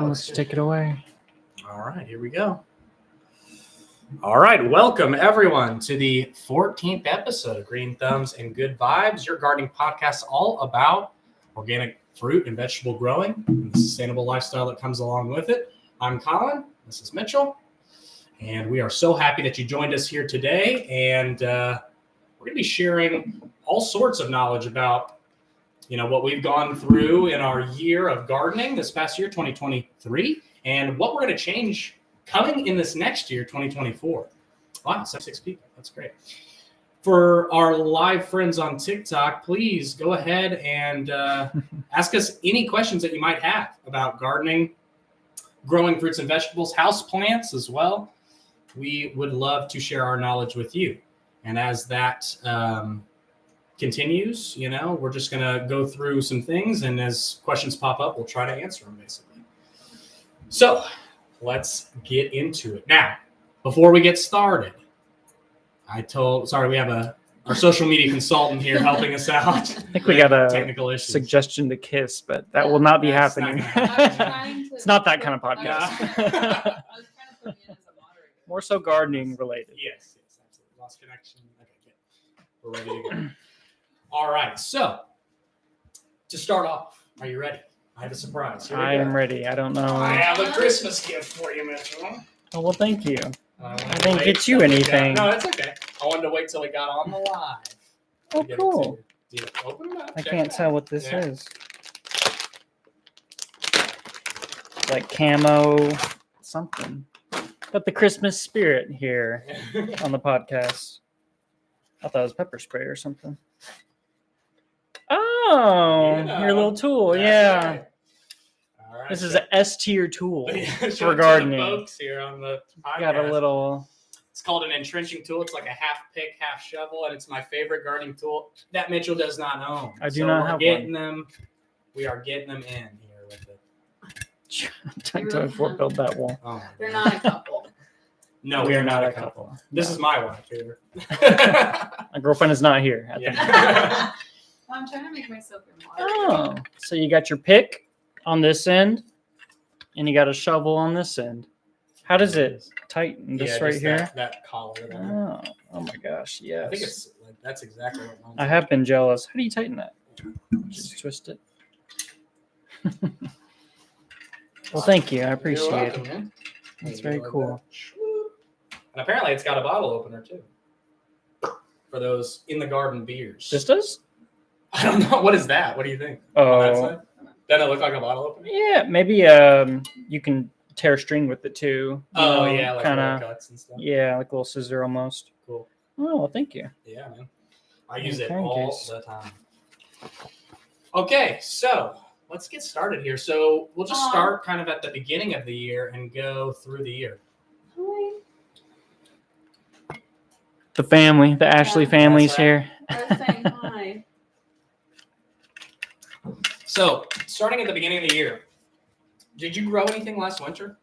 Let's take it away. All right, here we go. All right, welcome everyone to the 14th episode of Green Thumbs and Good Vibes, your gardening podcast all about organic fruit and vegetable growing and the sustainable lifestyle that comes along with it. I'm Colin, this is Mitchell, and we are so happy that you joined us here today. And we're going to be sharing all sorts of knowledge about, what we've gone through in our year of gardening this past year, 2023, and what we're going to change coming in this next year, 2024. Wow, 6 people. That's great. For our live friends on TikTok, please go ahead and ask us any questions that you might have about gardening, growing fruits and vegetables, house plants as well. We would love to share our knowledge with you. And as that continues, we're just going to go through some things. And as questions pop up, we'll try to answer them, basically. So let's get into it. Now, before we get started, we have our social media consultant here helping us out. I think we got a technical issues. Suggestion to kiss, but that will not be happening. It's not that kind of podcast. I was trying to put me in as a moderator. More so gardening related. Yes, absolutely. Lost connection. Okay, good. We're ready to go. All right, so to start off, are you ready? I have a surprise. I am ready. I don't know. I have a Christmas gift for you, Mitchell. Oh, well, thank you. I didn't get you anything. No, it's okay. I wanted to wait till we got on the live. Oh, cool. Open it up. I can't tell what this is. Like camo something. But the Christmas spirit here on the podcast. I thought it was pepper spray or something. Oh, your little tool. Yeah. Right. All right. This is an S tier tool for for gardening. Folks here on the podcast. Got a little. It's called an entrenching tool. It's like a half pick, half shovel, and it's my favorite gardening tool that Mitchell does not own. I do not have one. We are getting them in here with it. Time to build that wall. Oh, They're not a couple. no, we are not a couple. This is my wife here. My girlfriend is not here. I'm trying to make myself a Oh, moderator. so you got your pick on this end, and you got a shovel on this end. How does it tighten this right here? That collar. There. Oh my gosh, yes. I think it's like that's exactly what mine's I have been jealous. How do you tighten that? Just twist it. Well, thank you. I appreciate it. Man. That's very cool. And apparently it's got a bottle opener too. For those in the garden beers. This does? I don't know. What is that? What do you think? Oh, Doesn't it look like a bottle opener? yeah. Maybe you can tear string with it too. Like kind little of. cuts and stuff. Yeah, like a little scissor almost. Cool. Oh, well, thank you. Yeah, man. I use it Thank all you. the time. Okay, so let's get started here. So we'll just start kind of at the beginning of the year and go through the year. Hi. The family, the Ashley family's That's right. here. I was saying hi. So starting at the beginning of the year, did you grow anything last winter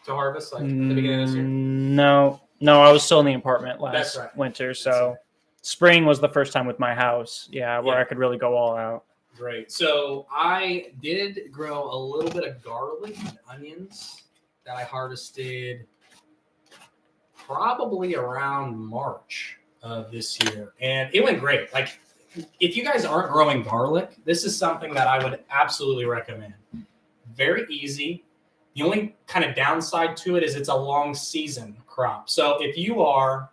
to harvest like at the beginning of this year? No, I was still in the apartment That's last right. winter, That's so right. Spring was the first time with my house. Yeah, where Yeah. I could really go all out. Great. So I did grow a little bit of garlic and onions that I harvested probably around March of this year. And it went great. Like, if you guys aren't growing garlic, this is something that I would absolutely recommend. Very easy. The only kind of downside to it is it's a long season crop. So if you are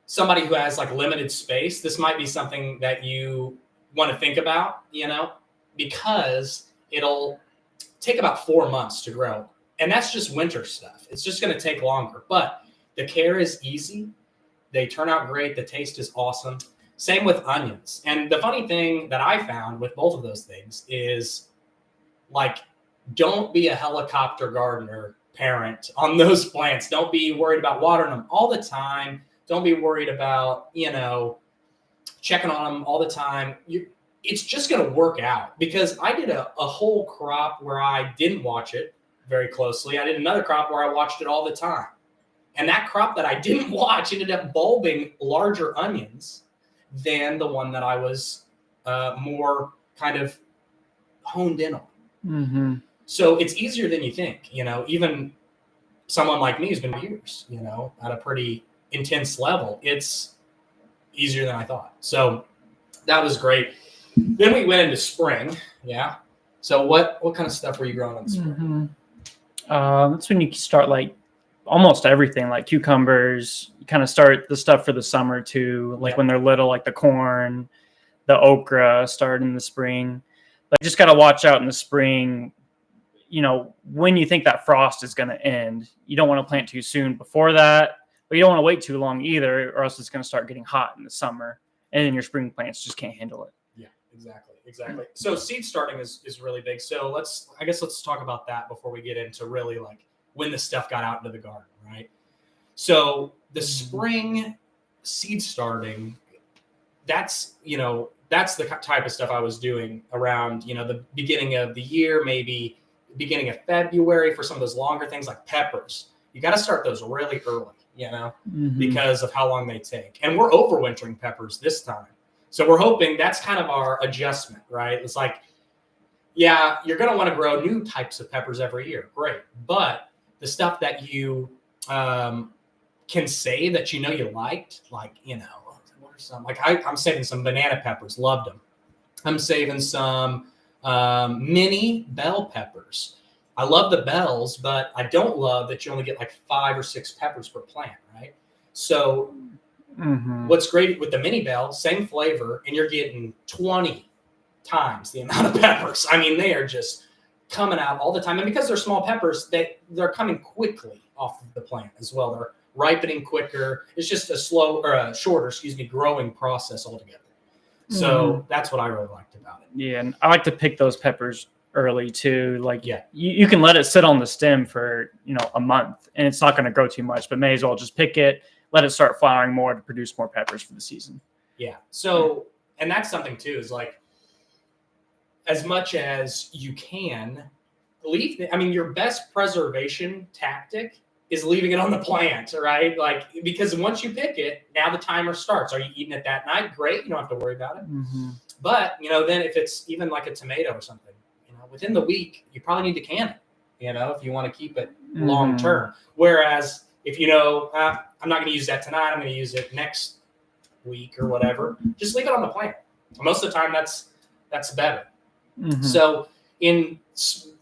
somebody who has like limited space, this might be something that you want to think about, because it'll take about 4 months to grow. And that's just winter stuff. It's just going to take longer, but the care is easy. They turn out great. The taste is awesome. Same with onions. And the funny thing that I found with both of those things is, like, don't be a helicopter gardener parent on those plants. Don't be worried about watering them all the time. Don't be worried about, checking on them all the time. It's just going to work out, because I did a whole crop where I didn't watch it very closely. I did another crop where I watched it all the time. And that crop that I didn't watch ended up bulbing larger onions than the one that I was more kind of honed in on. Mm-hmm. So it's easier than you think, even someone like me who's been years, at a pretty intense level, it's easier than I thought. So that was great. Then we went into spring. Yeah. So what kind of stuff were you growing in the spring? That's when you start like almost everything, like cucumbers. You kind of start the stuff for the summer too, like when they're little, like the corn, the okra start in the spring. But just got to watch out in the spring. When you think that frost is going to end, you don't want to plant too soon before that, but you don't want to wait too long either, or else it's going to start getting hot in the summer, and then your spring plants just can't handle it. Yeah, exactly. So seed starting is really big. So let's talk about that before we get into really like when the stuff got out into the garden, right? So the spring seed starting, that's the type of stuff I was doing around, the beginning of the year, maybe beginning of February for some of those longer things like peppers. You got to start those really early, because of how long they take. And we're overwintering peppers this time. So we're hoping that's kind of our adjustment, right? It's like, yeah, you're going to want to grow new types of peppers every year. Great. But the stuff that you can say that you liked, like, what are some? Like I'm saving some banana peppers. Loved them. I'm saving some mini bell peppers. I love the bells, but I don't love that you only get like 5 or 6 peppers per plant, right? So what's great with the mini bell, same flavor, and you're getting 20 times the amount of peppers. I mean, they are just coming out all the time. And because they're small peppers, they're coming quickly off of the plant as well. They're ripening quicker. It's just a shorter, growing process altogether. So that's what I really liked about it. Yeah, and I like to pick those peppers early too. Like, you can let it sit on the stem for a month, and it's not going to grow too much. But may as well just pick it, let it start flowering more to produce more peppers for the season. Yeah. So, and that's something too, is like, as much as you can your best preservation tactic is leaving it on the plant, right? Like, because once you pick it, now the timer starts. Are you eating it that night? Great. You don't have to worry about it. But, then if it's even like a tomato or something, within the week, you probably need to can it, if you want to keep it long term. Whereas if I'm not going to use that tonight, I'm going to use it next week or whatever, just leave it on the plant. Most of the time, that's better. So in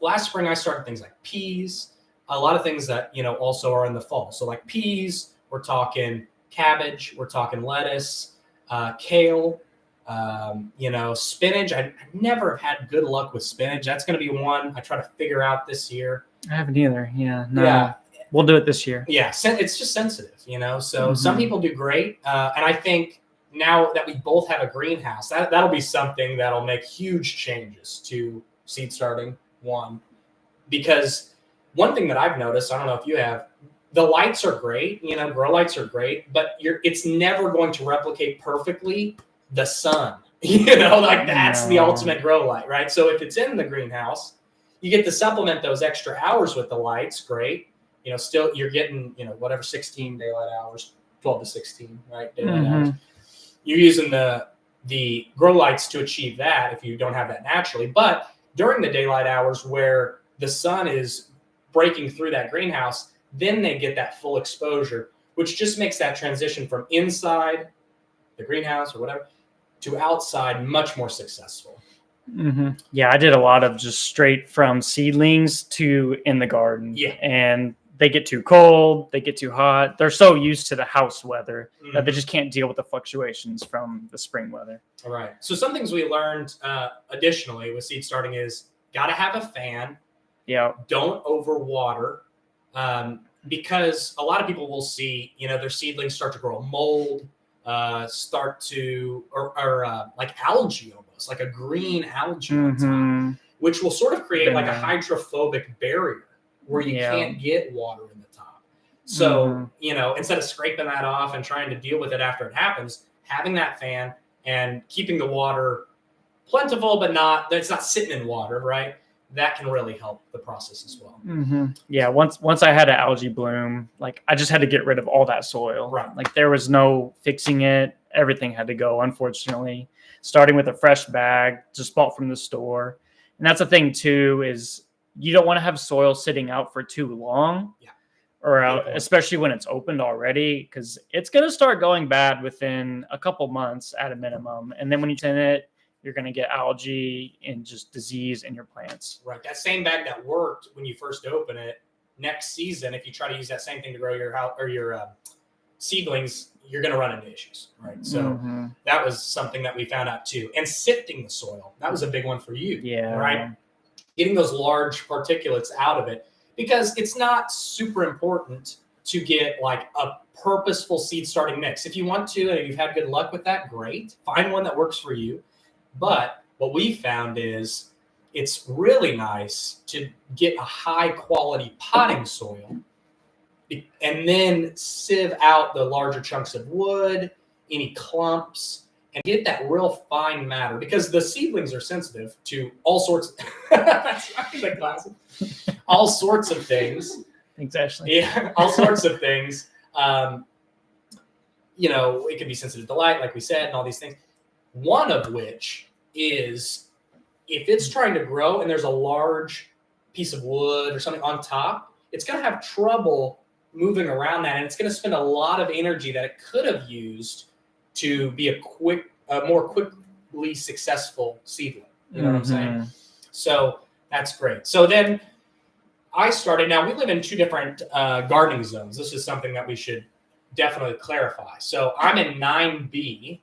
last spring, I started things like peas, a lot of things that, also are in the fall. So like peas, we're talking cabbage, we're talking lettuce, kale, spinach. I never have had good luck with spinach. That's going to be one I try to figure out this year. I haven't either. Yeah. No. Yeah. We'll do it this year. Yeah. It's just sensitive, so some people do great. And I think now that we both have a greenhouse, that'll be something that'll make huge changes to seed starting one. Because one thing that I've noticed, I don't know if you have, the lights are great, grow lights are great, but it's never going to replicate perfectly the sun. That's the ultimate grow light, right? So if it's in the greenhouse, you get to supplement those extra hours with the lights, great. Still you're getting, whatever 16 daylight hours, 12 to 16, right? Daylight hours. You're using the grow lights to achieve that if you don't have that naturally. But during the daylight hours where the sun is breaking through that greenhouse, then they get that full exposure, which just makes that transition from inside the greenhouse or whatever to outside much more successful. Yeah, I did a lot of just straight from seedlings to in the garden. Yeah. And they get too cold, they get too hot. They're so used to the house weather that they just can't deal with the fluctuations from the spring weather. All right. So some things we learned additionally with seed starting is got to have a fan. Yeah. Don't overwater, because a lot of people will see, their seedlings start to grow mold, start to, or like algae almost, like a green algae on top, which will sort of create like a hydrophobic barrier where you can't get water in the top. So, instead of scraping that off and trying to deal with it after it happens, having that fan and keeping the water plentiful, but it's not sitting in water, right? That can really help the process as well. Yeah. Once I had an algae bloom, like I just had to get rid of all that soil. Right. Like there was no fixing it. Everything had to go, unfortunately, starting with a fresh bag just bought from the store. And that's the thing too, is you don't want to have soil sitting out for too long. Yeah. Or Good out, point. especially when it's opened already, because it's going to start going bad within a couple months at a minimum. And then when you in it, you're going to get algae and just disease in your plants. Right. That same bag that worked when you first open it, next season, if you try to use that same thing to grow your house or your seedlings, you're going to run into issues. Right. So Mhm. that was something that we found out too. And sifting the soil, that was a big one for you. Yeah. Right. Getting those large particulates out of it, because it's not super important to get like a purposeful seed starting mix. If you want to, and you've had good luck with that, great. Find one that works for you. But what we found is it's really nice to get a high quality potting soil and then sieve out the larger chunks of wood, any clumps, and get that real fine matter, because the seedlings are sensitive to all sorts that's right, the classic. All sorts of things. Thanks, Ashley. Yeah, all sorts of things. It can be sensitive to light, like we said, and all these things. One of which is if it's trying to grow and there's a large piece of wood or something on top, it's going to have trouble moving around that, and it's going to spend a lot of energy that it could have used to be a more quickly successful seedling. You know what I'm saying? Mhm. So that's great. So then I started. Now we live in two different gardening zones. This is something that we should definitely clarify. So I'm in 9B,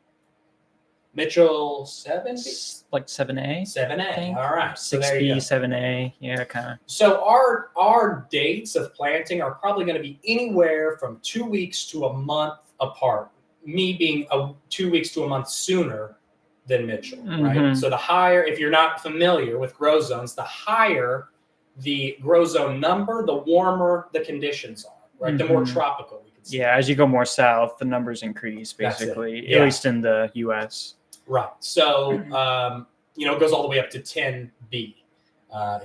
Mitchell 7B, Like 7A, 7A. think. All right, so there you 6B, go. 7A. Yeah, kind of. So our dates of planting are probably going to be anywhere from 2 weeks to a month apart. Me being 2 weeks to a month sooner than Mitchell, right? Mhm. So the higher, if you're not familiar with grow zones, the higher the grow zone number, the warmer the conditions are, right? The more Mhm. tropical we can say. Yeah, as you go more south, the numbers increase, That's it. basically, Yeah. at least in the U.S. Right. So, it goes all the way up to 10B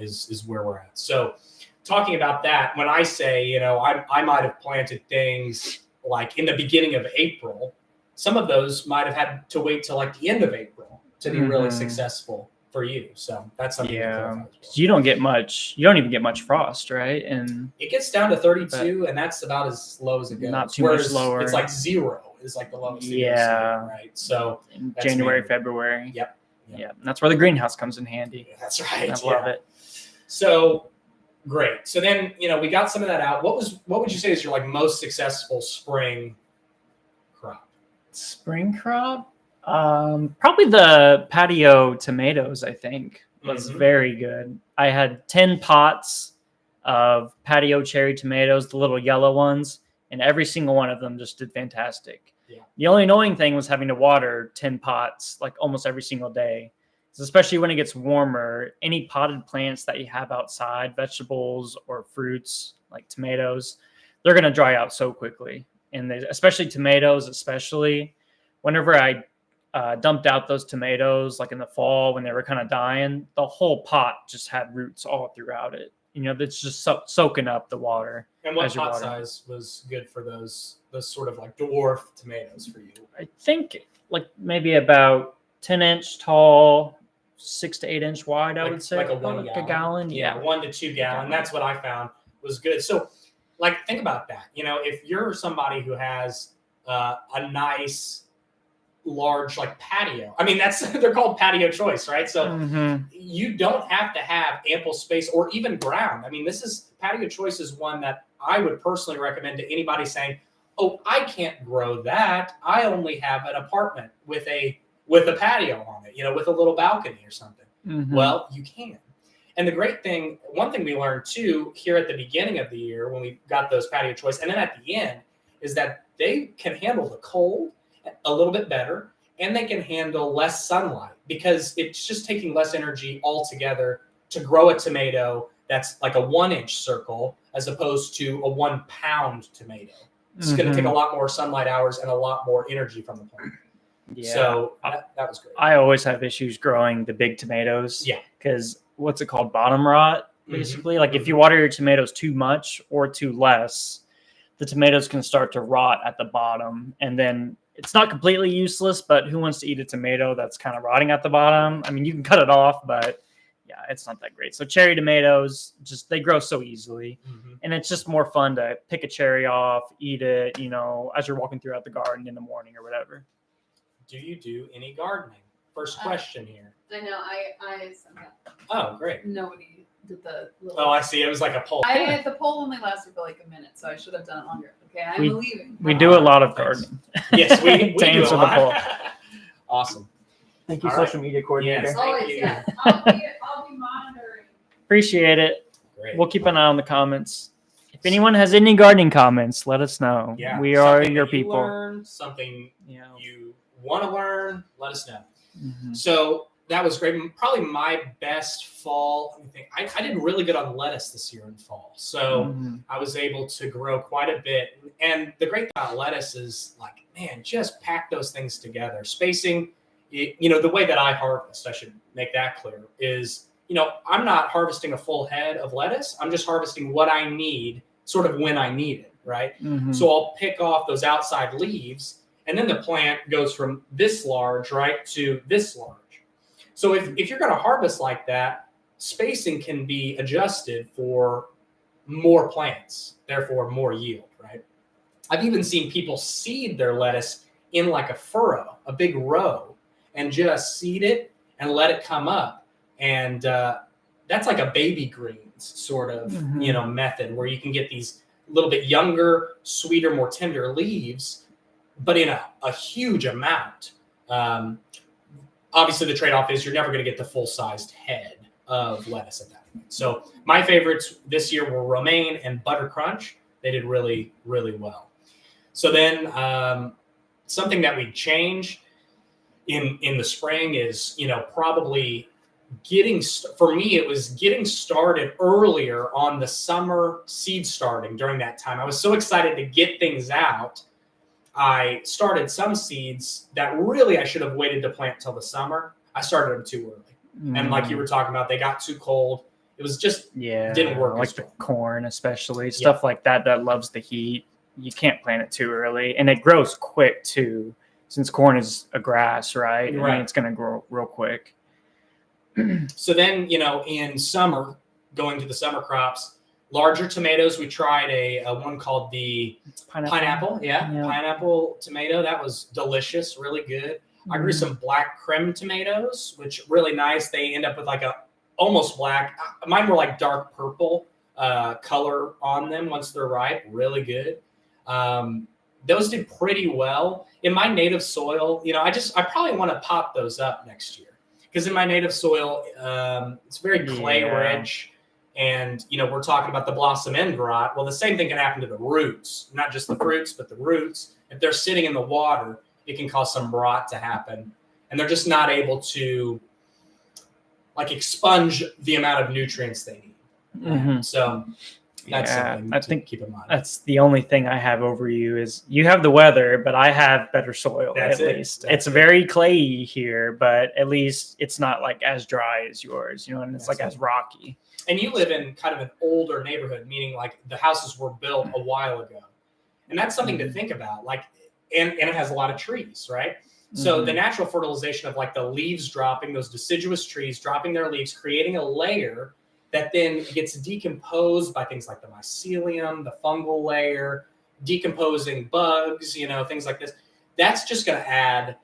is where we're at. So talking about that, when I say, I might have planted things like in the beginning of April, some of those might have had to wait till like the end of April to be really Mhm. successful for you. So that's something to Yeah, clarify as well. you don't even get much frost, right? And It gets down to 32, and that's about as low as it goes. Not too much Whereas lower. It's like 0 is like the lowest. you Yeah. can see, right. So in That's January, mainly- February. Yep. Yeah, and that's where the greenhouse comes in handy. that's right. I love it. So great. So then, we got some of that out. What would you say is your like most successful spring crop? Spring crop, probably the patio tomatoes. I think was Mhm. very good. I had 10 pots of patio cherry tomatoes, the little yellow ones, and every single one of them just did fantastic. Yeah. The only annoying thing was having to water 10 pots like almost every single day. Especially when it gets warmer, any potted plants that you have outside, vegetables or fruits like tomatoes, they're going to dry out so quickly. And especially tomatoes, whenever I dumped out those tomatoes like in the fall when they were kind of dying, the whole pot just had roots all throughout it. That's just soaking up the water. And what As you're pot watering. size was good for those sort of like dwarf tomatoes for you? I think like maybe about 10-inch tall, 6 to 8 inch wide, I Like- would say. like a About 1 a gallon. Yeah, 1 to 2 gallon. That's what I found was good. So, like, think about that. If you're somebody who has a nice, large like patio, I mean, they're called patio choice, right? So Mhm. you don't have to have ample space or even ground. I mean, patio choice is one that I would personally recommend to anybody saying, "Oh, I can't grow that. I only have an apartment with a patio on it, with a little balcony or something." Mhm. Well, you can. And the great thing, one thing we learned too here at the beginning of the year when we got those patio choice, and then at the end, is that they can handle the cold a little bit better, and they can handle less sunlight because it's just taking less energy altogether to grow a tomato that's like a 1-inch circle as opposed to a 1-pound tomato. It's going to take a lot more sunlight hours and a lot more energy from the plant. Yeah. So that was great. I always have issues growing the big tomatoes. Yeah. Because what's it called? Bottom rot, basically. Like if you water your tomatoes too much or too less, the tomatoes can start to rot at the bottom. And then it's not completely useless, but who wants to eat a tomato that's kind of rotting at the bottom? I mean, you can cut it off, but yeah, it's not that great. So cherry tomatoes, just they grow so easily, and it's just more fun to pick a cherry off, eat it, as you're walking throughout the garden in the morning or whatever. Do you do any gardening? First question here. I know. I sent that. Oh, great. Nobody did the little. Oh, I see. It was like a poll. The poll only lasted for like a minute, so I should have done it longer. Okay, I'm leaving. We do a lot of Thanks. gardening. Yes, we To do answer a the lot. poll. Awesome. Thank you, All right. social media coordinator. Yes. Always, Thank you. yeah. I'll be monitoring. Appreciate it. Great. We'll keep an eye on the comments. If anyone has any gardening comments, let us know. Yeah. We are Something your that you people. learned, something Yeah. you want to learn, let us know. Mhm. So that was great. Probably my best fall. Let me think. I did really good on lettuce this year in fall. So Mhm. I was able to grow quite a bit. And the great thing about lettuce is like, man, just pack those things together. Spacing, the way that I harvest, I should make that clear, is, I'm not harvesting a full head of lettuce. I'm just harvesting what I need sort of when I need it, right? Mhm. So I'll pick off those outside leaves, and then the plant goes from this large, right, to this large. So if you're going to harvest like that, spacing can be adjusted for more plants, therefore more yield, right? I've even seen people seed their lettuce in like a furrow, a big row, and just seed it and let it come up. And that's like a baby greens sort of, Mhm. method where you can get these little bit younger, sweeter, more tender leaves, but in a huge amount. Obviously, the trade-off is you're never going to get the full-sized head of lettuce at that point. So my favorites this year were romaine and butter crunch. They did really, really well. So then something that we changed in the spring is, probably for me, it was getting started earlier on the summer seed starting during that time. I was so excited to get things out. I started some seeds that really I should have waited to plant till the summer. I started them too early. And like you were talking about, they got too cold. It was just didn't work like as the well. corn, especially stuff like that loves the heat. You can't plant it too early, and it grows quick too. Since corn is a grass, right? I mean, it's going to grow real quick. So then, in summer, going to the summer crops, larger tomatoes. We tried a one called the pineapple. Pineapple tomato. That was delicious, really good. I grew some black creme tomatoes, which really nice. They end up with like a almost black. Mine were like dark purple color on them once they're ripe. Really good. Those did pretty well in my native soil. I probably want to pop those up next year because in my native soil, it's very clay rich. And, we're talking about the blossom end rot. Well, the same thing can happen to the roots, not just the fruits, but the roots. If they're sitting in the water, it can cause some rot to happen. And they're just not able to like expunge the amount of nutrients they need. So that's something I to think keep in mind. That's the only thing I have over you is you have the weather, but I have better soil That's at it. least. That's It's very clayey here, but at least it's not like as dry as yours, and it's That's like as rocky. And you live in kind of an older neighborhood, meaning like the houses were built a while ago. And that's something to think about. Like, and it has a lot of trees, right? So the natural fertilization of like the leaves dropping, those deciduous trees dropping their leaves, creating a layer that then gets decomposed by things like the mycelium, the fungal layer, decomposing bugs, things like this. That's just going to add,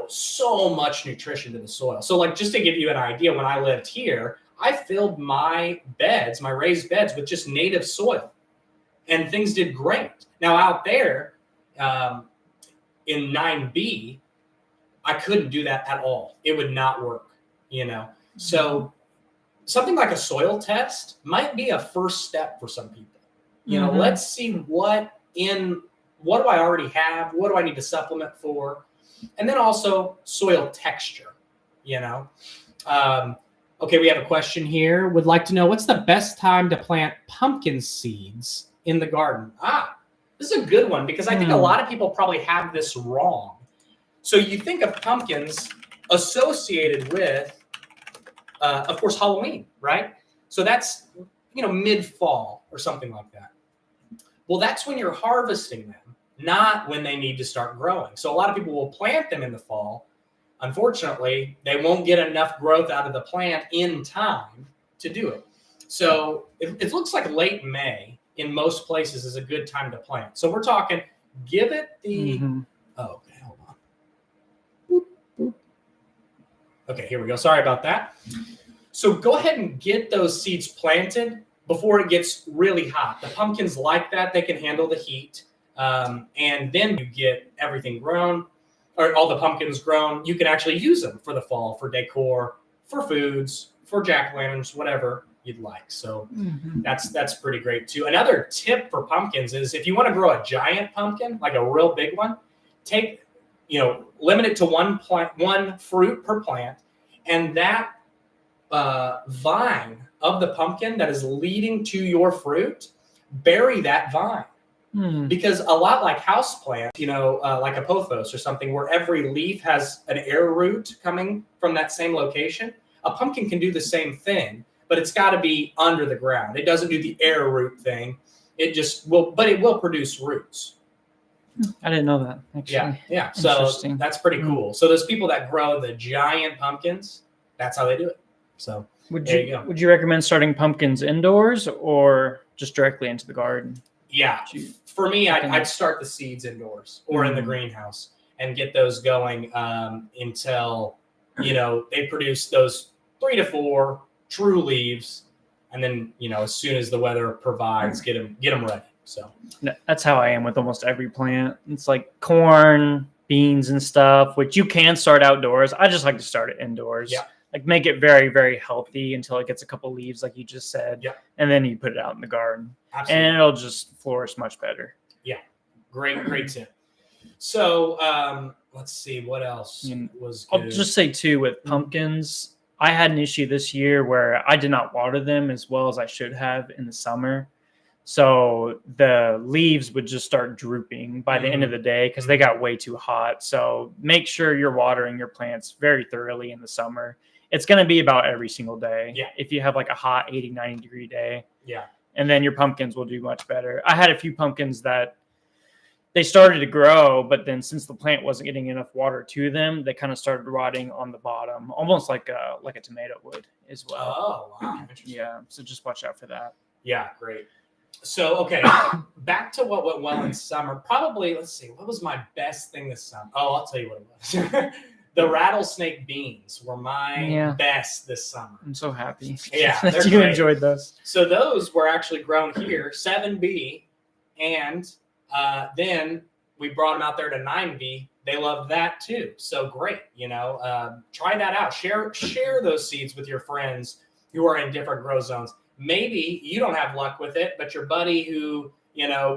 so much nutrition to the soil. So like, just to give you an idea, when I lived here, I filled my raised beds with just native soil and things did great. Now out there in 9B, I couldn't do that at all. It would not work, So something like a soil test might be a first step for some people. Let's see what do I already have? What do I need to supplement for? And then also soil texture, Okay, we have a question here. Would like to know what's the best time to plant pumpkin seeds in the garden? This is a good one because I think a lot of people probably have this wrong. So you think of pumpkins associated with, of course, Halloween, right? So that's, mid-fall or something like that. Well, that's when you're harvesting them, not when they need to start growing. So a lot of people will plant them in the fall, unfortunately, they won't get enough growth out of the plant in time to do it. So it looks like late May in most places is a good time to plant. So we're talking, give it the, oh, okay, hold on. Okay, here we go. Sorry about that. So go ahead and get those seeds planted before it gets really hot. The pumpkins like that. They can handle the heat. And then you get everything grown, or all the pumpkins grown. You can actually use them for the fall, for decor, for foods, for jack-o'-lanterns, whatever you'd like. So that's pretty great too. Another tip for pumpkins is if you want to grow a giant pumpkin, like a real big one, limit it to one fruit per plant, and that vine of the pumpkin that is leading to your fruit, bury that vine. Because a lot like houseplants, like a pothos or something, where every leaf has an air root coming from that same location, a pumpkin can do the same thing, but it's got to be under the ground. It doesn't do the air root thing. It just will, but it will produce roots. I didn't know that, actually. Yeah. So that's pretty cool. So those people that grow the giant pumpkins, that's how they do it. So would you recommend starting pumpkins indoors or just directly into the garden? Yeah, for me, I'd start the seeds indoors or in the greenhouse and get those going until, they produce those 3 to 4 true leaves. And then, as soon as the weather provides, get them ready. So that's how I am with almost every plant. It's like corn, beans and stuff, which you can start outdoors. I just like to start it indoors. Yeah. Like make it very, very healthy until it gets a couple leaves, like you just said. Yeah. And then you put it out in the garden. Absolutely. And it'll just flourish much better. Yeah. Great tip. So let's see what else was good. I'll just say too, with pumpkins, I had an issue this year where I did not water them as well as I should have in the summer. So the leaves would just start drooping by the end of the day because they got way too hot. So make sure you're watering your plants very thoroughly in the summer. It's going to be about every single day. Yeah. If you have like a hot 80, 90 degree day. Yeah. And then your pumpkins will do much better. I had a few pumpkins that they started to grow, but then since the plant wasn't getting enough water to them, they kind of started rotting on the bottom, almost like a tomato would as well. Oh, wow. Interesting. Yeah. So just watch out for that. Yeah, great. So, okay, back to what went well in summer. Probably, let's see, what was my best thing this summer? Oh, I'll tell you what it was. The rattlesnake beans were my best this summer. I'm so happy. Yeah, that you enjoyed those. So those were actually grown here, 7B, and then we brought them out there to 9B. They loved that too. So great, try that out. Share those seeds with your friends who are in different grow zones. Maybe you don't have luck with it, but your buddy who,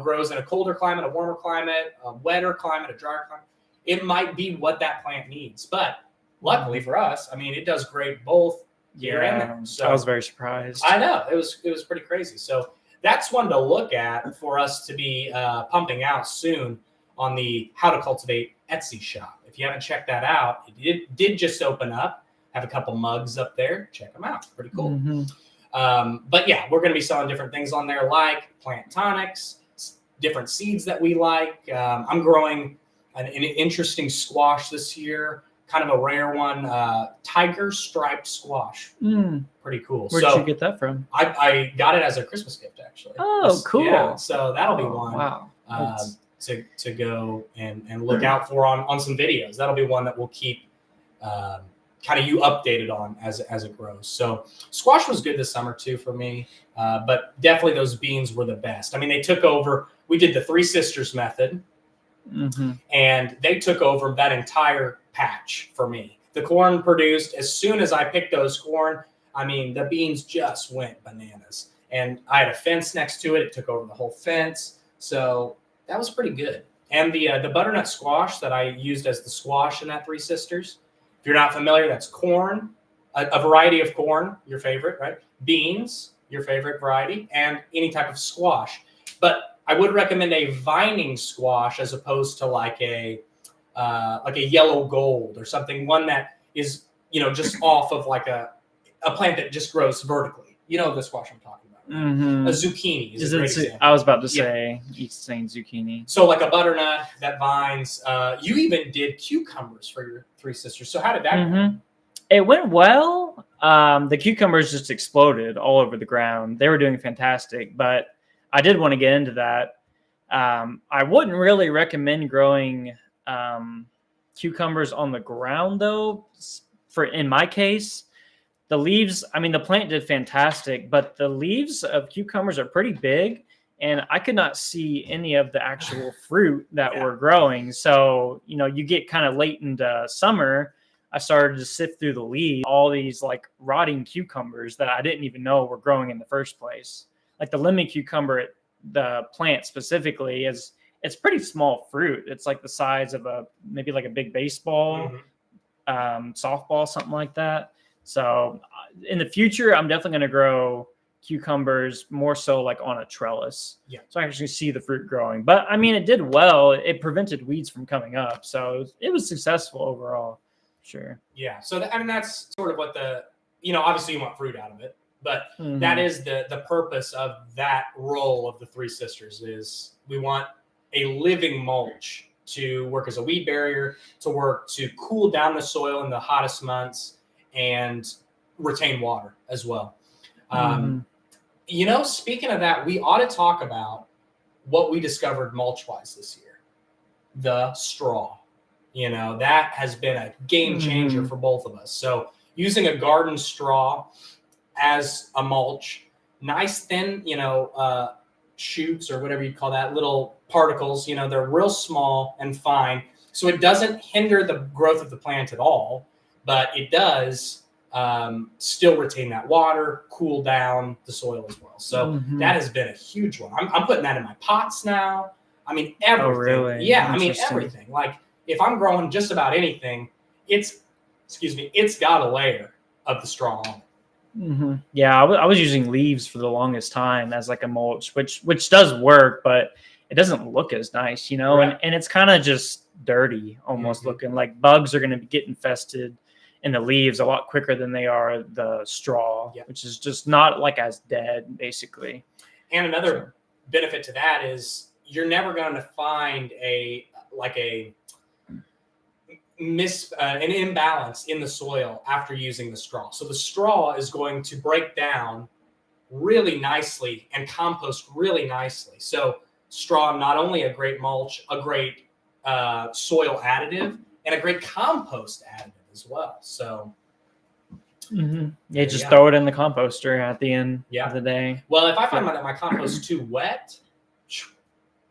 grows in a colder climate, a warmer climate, a wetter climate, a drier climate, it might be what that plant needs. But luckily for us, it does great both year and there. So I was very surprised. I know it was pretty crazy. So that's one to look at for us to be pumping out soon on the How to Cultivate Etsy shop. If you haven't checked that out, it did just open up. Have a couple mugs up there. Check them out. Pretty cool. But yeah, we're going to be selling different things on there, like plant tonics, different seeds that we like. I'm growing an interesting squash this year, kind of a rare one, tiger striped squash. Pretty cool. Where did you get that from? I got it as a Christmas gift, actually. Oh, cool. Yeah, so that'll be one. Wow. To go and look out for on some videos. That'll be one that we'll keep kind of you updated on as it grows. So squash was good this summer too for me, but definitely those beans were the best. They took over. We did the Three Sisters method, and they took over that entire patch for me. The corn produced as soon as I picked those corn. The beans just went bananas, and I had a fence next to it. It took over the whole fence, so that was pretty good. And the butternut squash that I used as the squash in that Three Sisters. If you're not familiar, that's corn, a variety of corn, your favorite, right? Beans, your favorite variety, and any type of squash. But I would recommend a vining squash as opposed to like a yellow gold or something, one that is, just off of like a plant that just grows vertically. You know the squash I'm talking about, Mhm. A zucchini is Is a it great zu- example. I was about to Yeah. say, he's saying zucchini. So like a butternut that vines. You even did cucumbers for your three sisters. So how did that go? Mhm. It went well. The cucumbers just exploded all over the ground. They were doing fantastic, but I did want to get into that. I wouldn't really recommend growing cucumbers on the ground, though. For in my case, the leaves. I mean, the plant did fantastic, but the leaves of cucumbers are pretty big, and I could not see any of the actual fruit that Yeah. were growing. So you get kind of late into summer. I started to sift through the leaves, all these like rotting cucumbers that I didn't even know were growing in the first place. Like the lemon cucumber, the plant specifically it's pretty small fruit. It's like the size of maybe like a big baseball, softball, something like that. So in the future, I'm definitely going to grow cucumbers more so like on a trellis. Yeah. So I actually see the fruit growing. But I mean, it did well. It prevented weeds from coming up. So it was successful overall. Sure. Yeah. So I mean, that's sort of what obviously you want fruit out of it, but Mhm. that is the purpose of that role of the three sisters is we want a living mulch to work as a weed barrier, to work to cool down the soil in the hottest months and retain water as well. Mhm. Speaking of that, we ought to talk about what we discovered mulch-wise this year. The straw. That has been a game changer for both of us. So using a garden straw as a mulch, nice thin, shoots or whatever you call that, little particles, they're real small and fine. So it doesn't hinder the growth of the plant at all, but it does still retain that water, cool down the soil as well. So that has been a huge one. I'm putting that in my pots now. I mean, everything. Oh, really? Yeah, I mean, Interesting. everything. Like if I'm growing just about anything, it's got a layer of the straw on it. Mm-hmm. Yeah, I was using leaves for the longest time as like a mulch, which does work, but it doesn't look as nice, Right. and it's kind of just dirty almost looking. Like bugs are going to get infested in the leaves a lot quicker than they are the straw, which is just not like as dead basically. And another benefit to that is you're never going to find an imbalance in the soil after using the straw. So the straw is going to break down really nicely and compost really nicely. So straw, not only a great mulch, a great soil additive, and a great compost additive as well. So yeah, just throw it in the composter at the end of the day. Well, if I find that my compost is too wet,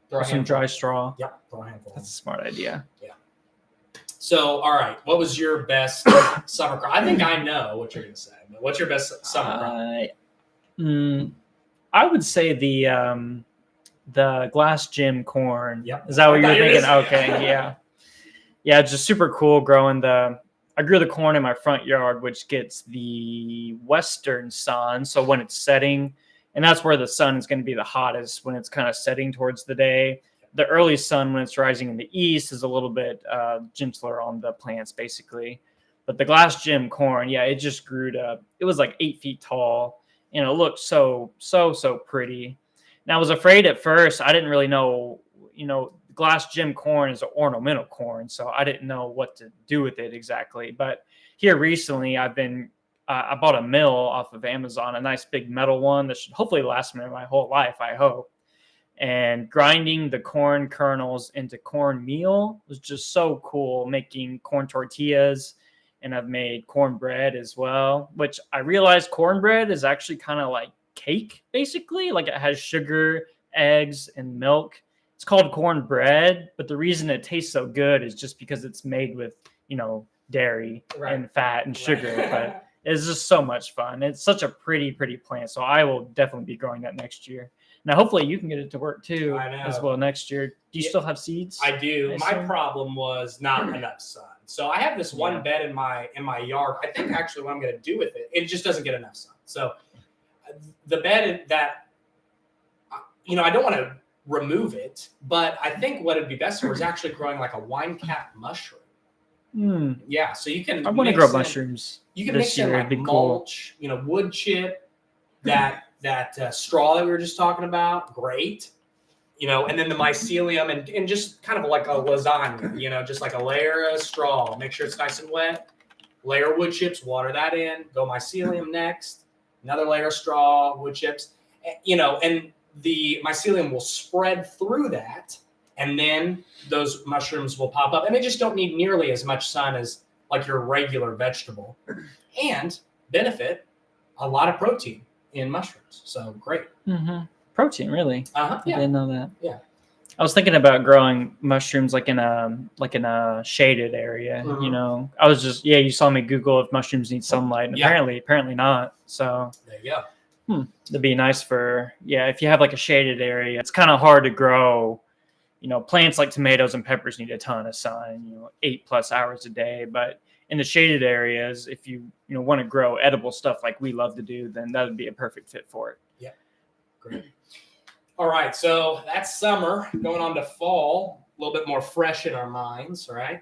throw some dry straw. Yep, throw a handful. That's a smart idea. Yeah. So, all right, what was your best summer crop? I think I know what you're going to say, but what's your best summer crop? I would say the glass gem corn. Yep. Is that what you're thinking? Is. Okay, yeah. Yeah, it's just super cool growing I grew the corn in my front yard, which gets the western sun. So when it's setting, and that's where the sun is going to be the hottest, when it's kind of setting towards the day. The early sun, when it's rising in the east, is a little bit gentler on the plants, basically. But the glass gem corn, yeah, it just grew it was like 8 feet tall, and it looked so pretty. And I was afraid at first. I didn't really know, glass gem corn is an ornamental corn, so I didn't know what to do with it exactly. But here recently, I bought a mill off of Amazon, a nice big metal one that should hopefully last me my whole life, I hope. And grinding the corn kernels into corn meal was just so cool, making corn tortillas. And I've made cornbread as well, which I realized cornbread is actually kind of like cake, basically. Like it has sugar, eggs, and milk. It's called cornbread, but the reason it tastes so good is just because it's made with, dairy and fat and sugar. But it's just so much fun. It's such a pretty plant. So I will definitely be growing that next year. Now, hopefully you can get it to work too as well next year. Do you still have seeds? I do. My problem was not enough sun. So I have this one bed in my yard. I think actually what I'm going to do with it, it just doesn't get enough sun. So the bed that, I don't want to remove it, but I think what it'd be best for is actually growing like a wine cap mushroom. Yeah, so you can. I want to grow mushrooms. You can mix in like mulch, wood chip that that straw that we were just talking about, great. And then the mycelium and just kind of like a lasagna, just like a layer of straw. Make sure it's nice and wet. Layer of wood chips, water that in. Go mycelium next. Another layer of straw, wood chips. And the mycelium will spread through that, and then those mushrooms will pop up. And they just don't need nearly as much sun as like your regular vegetable. And benefit a lot of protein in mushrooms. So great. Mm-hmm. Protein, really? Uh-huh. I didn't know that. Yeah. I was thinking about growing mushrooms like in a shaded area. Mhm. I was just you saw me Google if mushrooms need sunlight, and Yeah. apparently not. So There you go. it'd be nice for if you have like a shaded area. It's kind of hard to grow. Plants like tomatoes and peppers need a ton of sun. 8+ hours a day, but in the shaded areas, if you want to grow edible stuff like we love to do, then that would be a perfect fit for it. Yeah. Great. All right, so that's summer. Going on to fall, a little bit more fresh in our minds, right?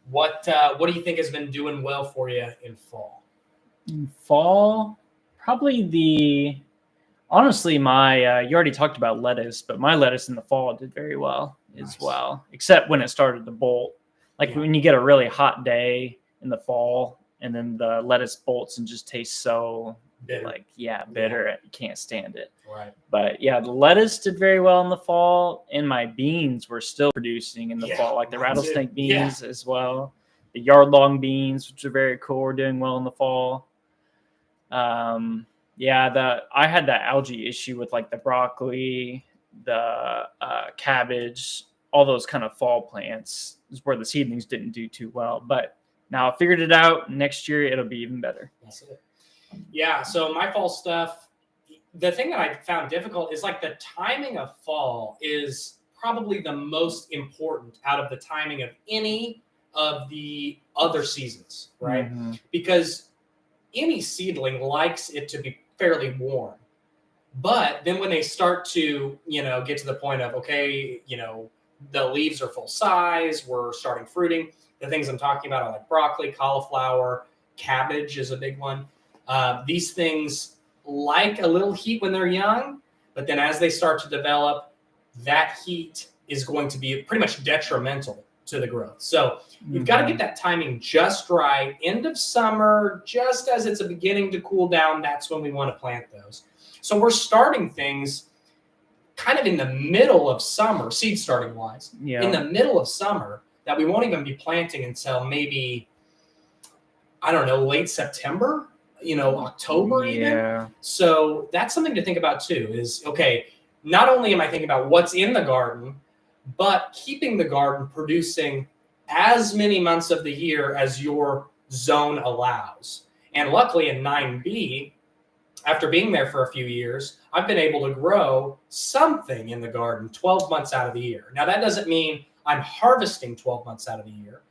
What do you think has been doing well for you in fall? In fall, probably honestly, my you already talked about lettuce, but my lettuce in the fall did very well as well, except when it started to bolt. Like when you get a really hot day in the fall, and then the lettuce bolts and just tastes so Bitter. bitter. You can't stand it. Right. But the lettuce did very well in the fall, and my beans were still producing in the fall, like the rattlesnake beans as well. The yard-long beans, which are very cool, are doing well in the fall. I had that algae issue with like the broccoli, the cabbage, all those kind of fall plants is where the seedlings didn't do too well. But now I figured it out. Next year, it'll be even better. That's it. Yeah, so my fall stuff, the thing that I found difficult is like the timing of fall is probably the most important out of the timing of any of the other seasons, right? Mm-hmm. Because any seedling likes it to be fairly warm. But then when they start to, get to the point of, okay, the leaves are full size, we're starting fruiting. The things I'm talking about are like broccoli, cauliflower, cabbage is a big one. These things like a little heat when they're young, but then as they start to develop, that heat is going to be pretty much detrimental to the growth. So you've got to get that timing just right. End of summer, just as it's beginning to cool down, that's when we want to plant those. So we're starting things kind of in the middle of summer, seed starting wise, in the middle of summer, that we won't even be planting until maybe, I don't know, late September, October even. So that's something to think about too, is, okay, not only am I thinking about what's in the garden, but keeping the garden producing as many months of the year as your zone allows. And luckily in 9B, after being there for a few years, I've been able to grow something in the garden 12 months out of the year. Now, that doesn't mean I'm harvesting 12 months out of the year,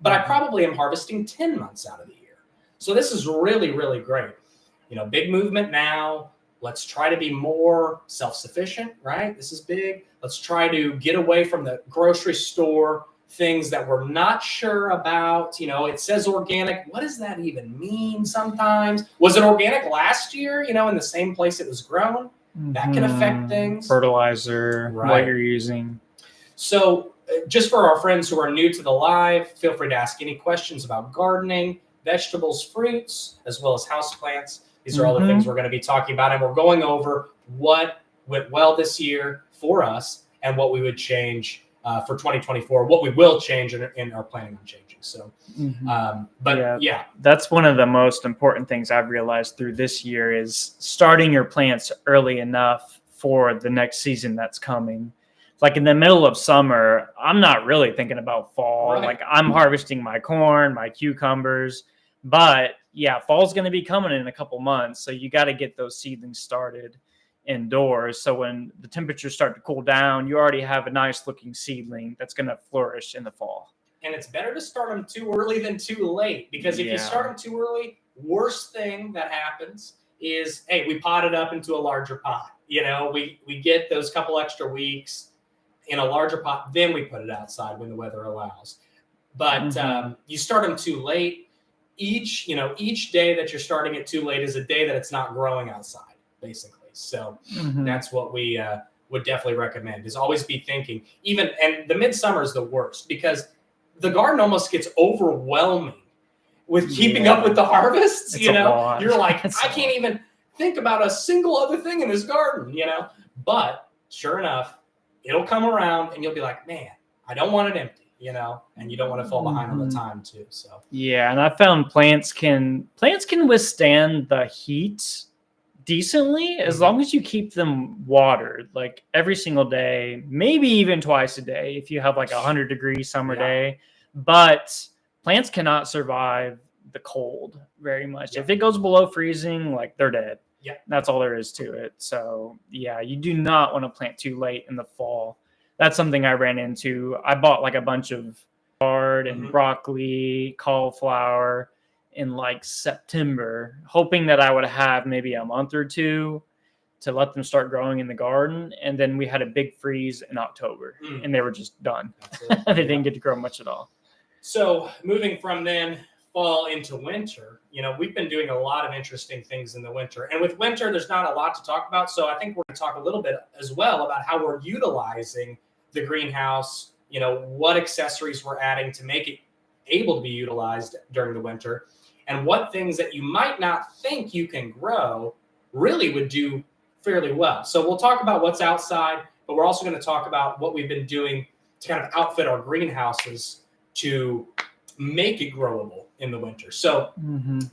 but I probably am harvesting 10 months out of the year. So this is really, really great. Big movement now. Let's try to be more self-sufficient, right? This is big. Let's try to get away from the grocery store things that we're not sure about. It says organic. What does that even mean sometimes? Was it organic last year, in the same place it was grown? That can affect things. Fertilizer, what you're using. So just for our friends who are new to the live, feel free to ask any questions about gardening, vegetables, fruits, as well as houseplants. These are all the things we're going to be talking about. And we're going over what went well this year for us and what we would change for 2024, what we will change and are planning on changing. So, that's one of the most important things I've realized through this year is starting your plants early enough for the next season that's coming. Like in the middle of summer, I'm not really thinking about fall. Right. Like I'm harvesting my corn, my cucumbers, but fall's going to be coming in a couple months. So you got to get those seedlings started indoors. So when the temperatures start to cool down, you already have a nice looking seedling that's going to flourish in the fall. And it's better to start them too early than too late, because if you start them too early, worst thing that happens is, hey, we pot it up into a larger pot. We get those couple extra weeks in a larger pot, then we put it outside when the weather allows. But you start them too late. Each day that you're starting it too late is a day that it's not growing outside. basically. So Mhm. that's what we would definitely recommend, is always be thinking. And the midsummer is the worst because the garden almost gets overwhelming with keeping up with the harvests. It's You a know, lot. you're like, It's I a can't lot. even think about a single other thing in this garden, you know. But sure enough, it'll come around and you'll be like, man, I don't want it empty, you know, and you don't want to fall behind on the Mhm. time too. So Yeah, and I found plants can withstand the heat decently as Mhm. long as you keep them watered like every single day, maybe even twice a day if you have like a 100-degree summer Yeah. day. But plants cannot survive the cold very much. Yeah. If it goes below freezing, like they're dead. Yeah. That's all there is to it. So yeah, you do not want to plant too late in the fall. That's something I ran into. I bought like a bunch of and Mhm. broccoli, cauliflower in like September, hoping that I would have maybe a month or two to let them start growing in the garden. And then we had a big freeze in October Mm. and they were just done. That's it. They Yeah. didn't get to grow much at all. So moving from then fall into winter, you know, we've been doing a lot of interesting things in the winter. And with winter, there's not a lot to talk about. So I think we're going to talk a little bit as well about how we're utilizing the greenhouse, you know, what accessories we're adding to make it able to be utilized during the winter, and what things that you might not think you can grow really would do fairly well. So we'll talk about what's outside, but we're also going to talk about what we've been doing to kind of outfit our greenhouses to make it growable in the winter. So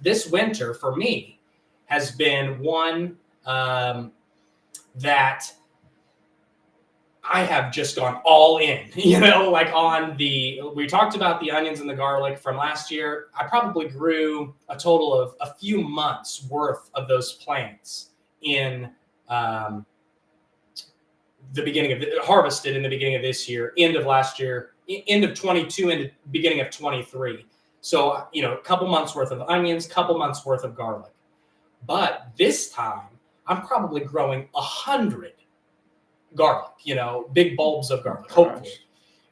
this winter for me has been one that I have just gone all in, you know, like we talked about the onions and the garlic from last year. I probably grew a total of a few months worth of those plants in the beginning of harvested in the beginning of this year, end of last year, end of 22, into beginning of 23. So, you know, a couple months worth of onions, couple months worth of garlic. But this time I'm probably growing 100 garlic, you know, big bulbs of garlic, hopefully.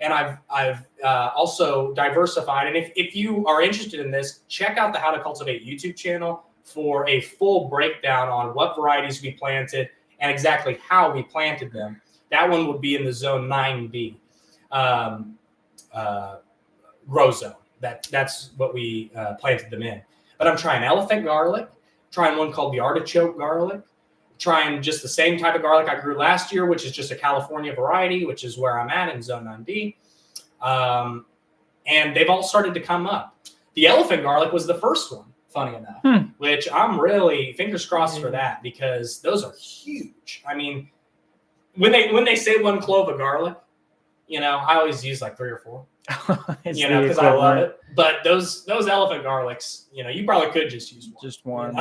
And I've also diversified. And if you are interested in this, check out the How to Cultivate YouTube channel for a full breakdown on what varieties we planted and exactly how we planted them. That one would be in the zone 9B grow zone. That's what we planted them in. But I'm trying elephant garlic, trying one called the artichoke garlic, trying just the same type of garlic I grew last year, which is just a California variety, which is where I'm at in zone 9B. And they've all started to come up. The elephant garlic was the first one, funny enough, which I'm really fingers crossed for that, because those are huge. I mean, when they say 1 clove of garlic, you know, I always use like 3 or 4. You know, because I love it. But those elephant garlics, you know, you probably could just use one. Just one.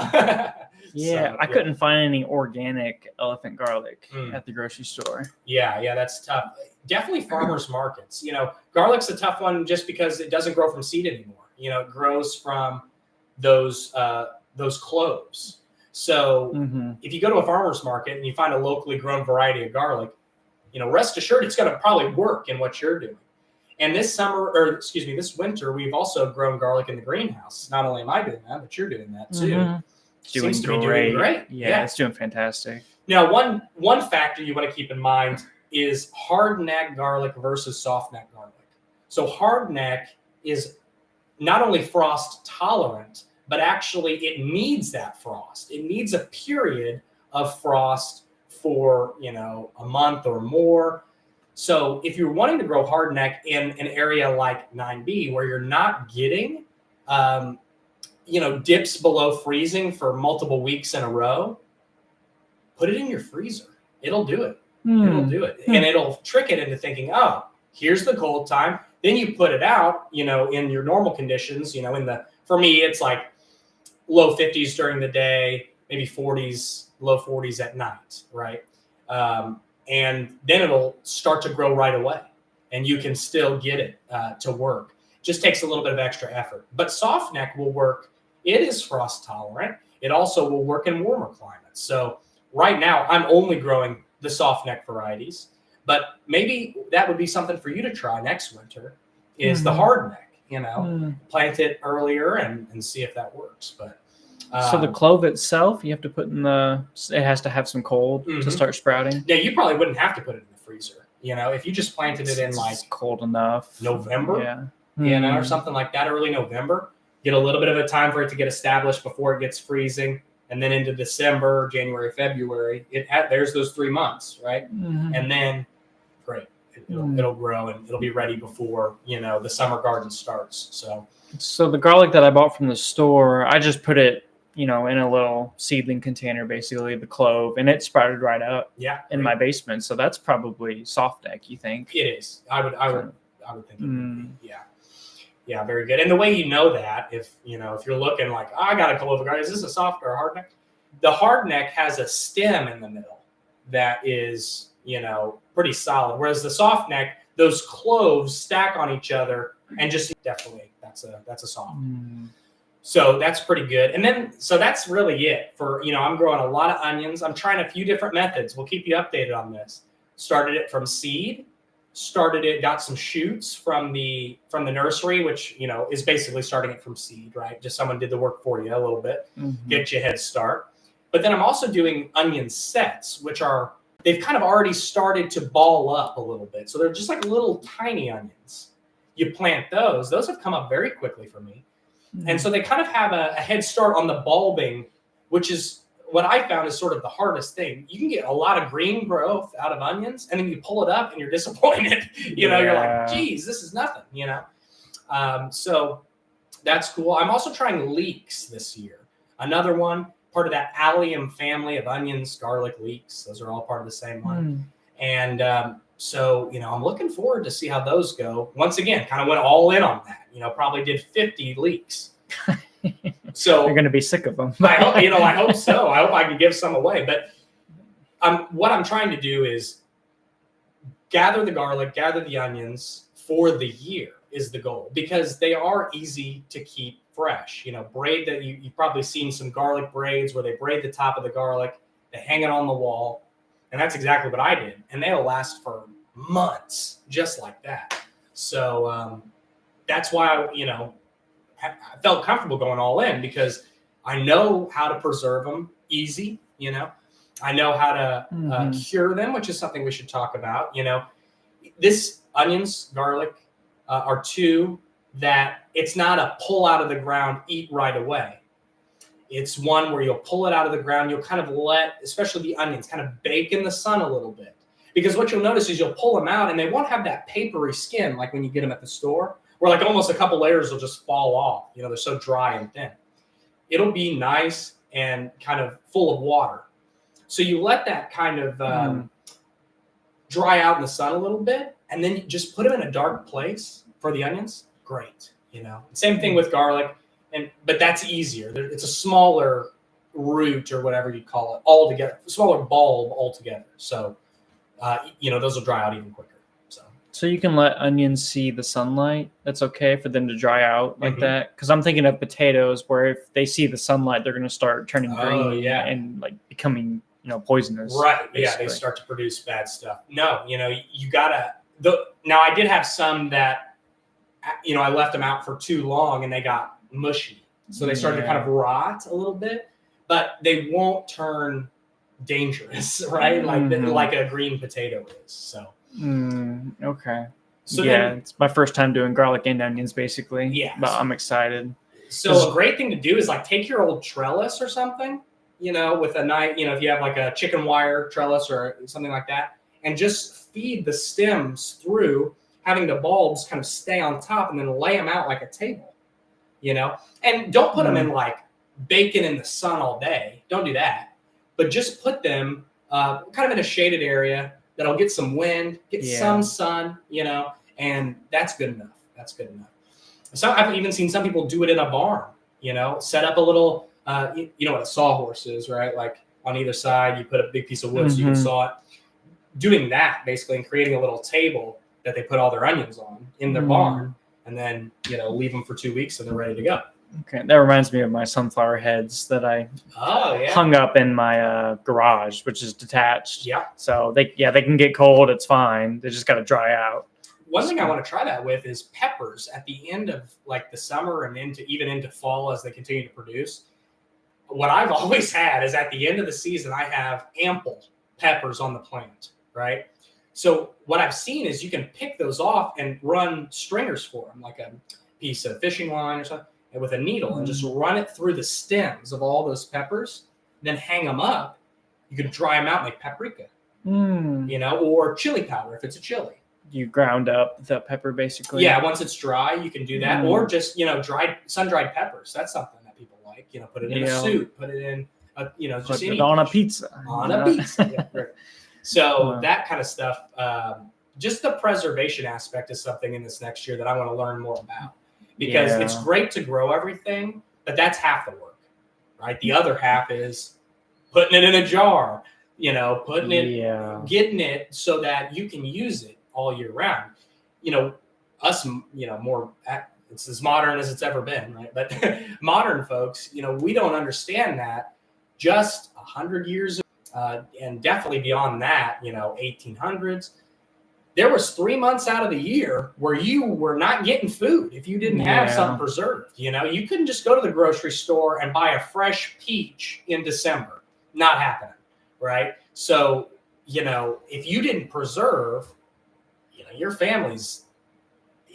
Yeah, I couldn't find any organic elephant garlic Mm. at the grocery store. Yeah, that's tough. Definitely farmers markets. You know, garlic's a tough one just because it doesn't grow from seed anymore. You know, it grows from those cloves. So if you go to a farmer's market and you find a locally grown variety of garlic, you know, rest assured it's going to probably work in what you're doing. And this winter, we've also grown garlic in the greenhouse. Not only am I doing that, but you're doing that too. Seems to be doing great. Yeah, it's doing fantastic. Now, one factor you want to keep in mind is hard neck garlic versus soft neck garlic. So hard neck is not only frost tolerant, but actually it needs that frost. It needs a period of frost for, you know, a month or more. So if you're wanting to grow hard neck in an area like 9B where you're not getting, you know, dips below freezing for multiple weeks in a row, put it in your freezer. It'll do it. It'll do it. And it'll trick it into thinking, oh, here's the cold time. Then you put it out, you know, in your normal conditions, you know, for me, it's like low 50s during the day, maybe 40s, low 40s at night, right? And then it'll start to grow right away and you can still get it to work. Just takes a little bit of extra effort. But soft neck will work. It is frost tolerant. It also will work in warmer climates. So right now I'm only growing the soft neck varieties, but maybe that would be something for you to try next winter is the hard neck, you know, plant it earlier and see if that works. But So the clove itself, you have to put in it has to have some cold to Mhm. start sprouting. Yeah, you probably wouldn't have to put it in the freezer. If you just planted it in like It's cold enough. November, Yeah. or something like that, early November, get a little bit of a time for it to get established before it gets freezing, and then into December, January, February, there's those 3 months, right? Mhm. And then, great, it'll grow and it'll be ready before the summer garden starts. So the garlic that I bought from the store, I just put it, in a little seedling container, basically the clove, and it sprouted right up Yeah, in my basement. So that's probably soft neck, you think? it is. I would think it Mm. would be. Yeah, very good. And the way you know that, if you're looking like, I got a clove garden, is this a soft or a hard neck? The hard neck has a stem in the middle that is, pretty solid. Whereas the soft neck, those cloves stack on each other and just definitely that's a soft. Mm. So that's pretty good. And then, so that's really it for, I'm growing a lot of onions. I'm trying a few different methods. We'll keep you updated on this. Started it from seed, got some shoots from the nursery, which, is basically starting it from seed, right? Just someone did the work for you a little bit, get you a head start. But then I'm also doing onion sets, which they've kind of already started to ball up a little bit. So they're just like little tiny onions. You plant those have come up very quickly for me. And so they kind of have a head start on the bulbing, which is what I found is sort of the hardest thing. You can get a lot of green growth out of onions, and then you pull it up and you're disappointed. You're like, geez, this is nothing, So that's cool. I'm also trying leeks this year. Another one, part of that allium family of onions, garlic, leeks. Those are all part of the same one. And so, I'm looking forward to see how those go. Once again, kind of went all in on that. Probably did 50 leeks. So you're going to be sick of them. I hope so. I hope I can give some away. But what I'm trying to do is gather the garlic, gather the onions for the year is the goal, because they are easy to keep fresh. Braid that you've probably seen some garlic braids where they braid the top of the garlic, they hang it on the wall. And that's exactly what I did. And they'll last for months just like that. So that's why, I felt comfortable going all in, because I know how to preserve them easy. I know how to cure them, which is something we should talk about. This onions, garlic are two that it's not a pull out of the ground, eat right away. It's one where you'll pull it out of the ground. You'll kind of let, especially the onions, kind of bake in the sun a little bit. Because what you'll notice is you'll pull them out and they won't have that papery skin like when you get them at the store, where like almost a couple layers will just fall off. They're so dry and thin. It'll be nice and kind of full of water. So you let that kind of dry out in the sun a little bit, and then you just put them in a dark place for the onions. Great. Same thing with garlic. But that's easier. It's a smaller root or whatever you call it altogether, smaller bulb altogether. So, those will dry out even quicker. So you can let onions see the sunlight. That's okay for them to dry out like that. Because I'm thinking of potatoes, where if they see the sunlight, they're going to start turning green and like becoming, poisonous. Right. Basically. Yeah. They start to produce bad stuff. No, you gotta. Now I did have some that, I left them out for too long and they got mushy, so they started to kind of rot a little bit, but they won't turn dangerous, right? Like a green potato is. So okay. So then, it's my first time doing garlic and onions, basically. Yeah, but I'm excited. So a great thing to do is like take your old trellis or something, with a knife, if you have like a chicken wire trellis or something like that, and just feed the stems through, having the bulbs kind of stay on top, and then lay them out like a table. And don't put them in like baking in the sun all day. Don't do that. But just put them kind of in a shaded area that'll get some wind, get some sun, and that's good enough. That's good enough. So I've even seen some people do it in a barn, set up a little, you know what a sawhorse is, right? Like on either side, you put a big piece of wood so you can saw it. Doing that basically and creating a little table that they put all their onions on in their barn. And then, leave them for 2 weeks and they're ready to go. Okay, that reminds me of my sunflower heads that I hung up in my garage, which is detached. Yeah. So they can get cold. It's fine. They just got to dry out. One thing I want to try that with is peppers at the end of like the summer and into fall as they continue to produce. what I've always had is at the end of the season, I have ample peppers on the plant, right? So what I've seen is you can pick those off and run stringers for them, like a piece of fishing line or something, and with a needle, and just run it through the stems of all those peppers, then hang them up. You can dry them out and make paprika, you know, or chili powder if it's a chili. You ground up the pepper basically. Yeah, once it's dry, you can do that, or just, you know, sun-dried peppers. That's something that people like. You know, put it in a soup, put it in, you know, just put it on a pizza. On a pizza. Yeah, right. So that kind of stuff. Just the preservation aspect is something in this next year that I want to learn more about, because it's great to grow everything, but that's half the work, right? The other half is putting it in a jar, you know, putting it, getting it so that you can use it all year round. You know, us, you know, more, it's as modern as it's ever been, right? But modern folks, you know, we don't understand that just 100 years and definitely beyond that, you know, 1800s, there was 3 months out of the year where you were not getting food if you didn't have something preserved. You know, you couldn't just go to the grocery store and buy a fresh peach in December. Not happening, right? So, you know, if you didn't preserve, you know, your family's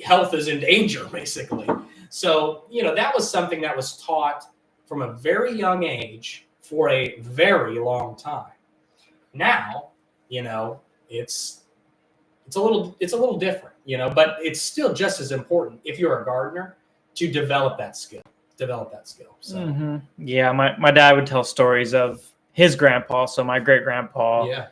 health is in danger, basically. So, you know, that was something that was taught from a very young age for a very long time. Now, you know, it's a little different, you know, but it's still just as important if you're a gardener to develop that skill. So yeah, my dad would tell stories of his grandpa, so my great grandpa. Yeah.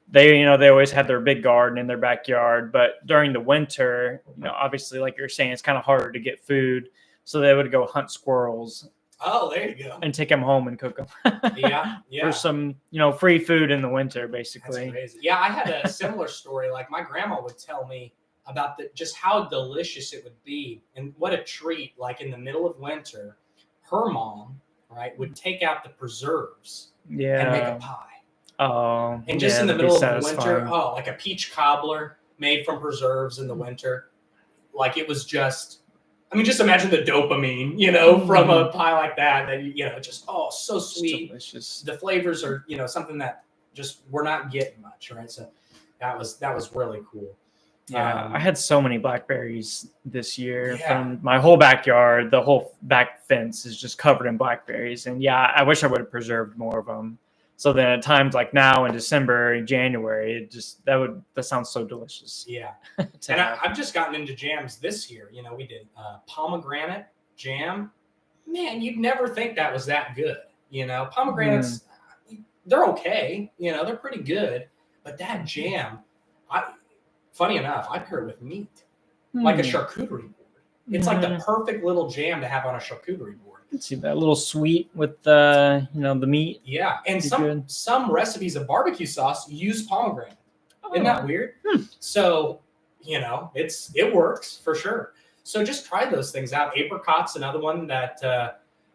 They, you know, they always had their big garden in their backyard, but during the winter, you know, obviously, like you're saying, it's kind of harder to get food. So they would go hunt squirrels. Oh, there you go. And take them home and cook them. Yeah. For some, you know, free food in the winter, basically. That's crazy. Yeah, I had a similar story. Like my grandma would tell me about just how delicious it would be and what a treat. Like in the middle of winter, her mom, right, would take out the preserves and make a pie. Oh, and just in the middle of the winter, like a peach cobbler made from preserves in the winter. Like it was just, I mean, just imagine the dopamine, you know, from a pie like that, you know, just, so sweet. Delicious. The flavors are, you know, something that just we're not getting much, right? So that was really cool. Yeah, I had so many blackberries this year from my whole backyard. The whole back fence is just covered in blackberries. And yeah, I wish I would have preserved more of them. So then at times like now in December and January, that sounds so delicious. Yeah. And I've just gotten into jams this year. You know, we did pomegranate jam. Man, you'd never think that was that good. You know, pomegranates, they're okay. You know, they're pretty good. But that jam, funny enough, I pair it with meat, like a charcuterie board. It's like the perfect little jam to have on a charcuterie board. See that little sweet with the, you know, the meat. Yeah, and some recipes of barbecue sauce use pomegranate. Isn't that weird? So, you know, it works for sure. So just try those things out. Apricot's another one that,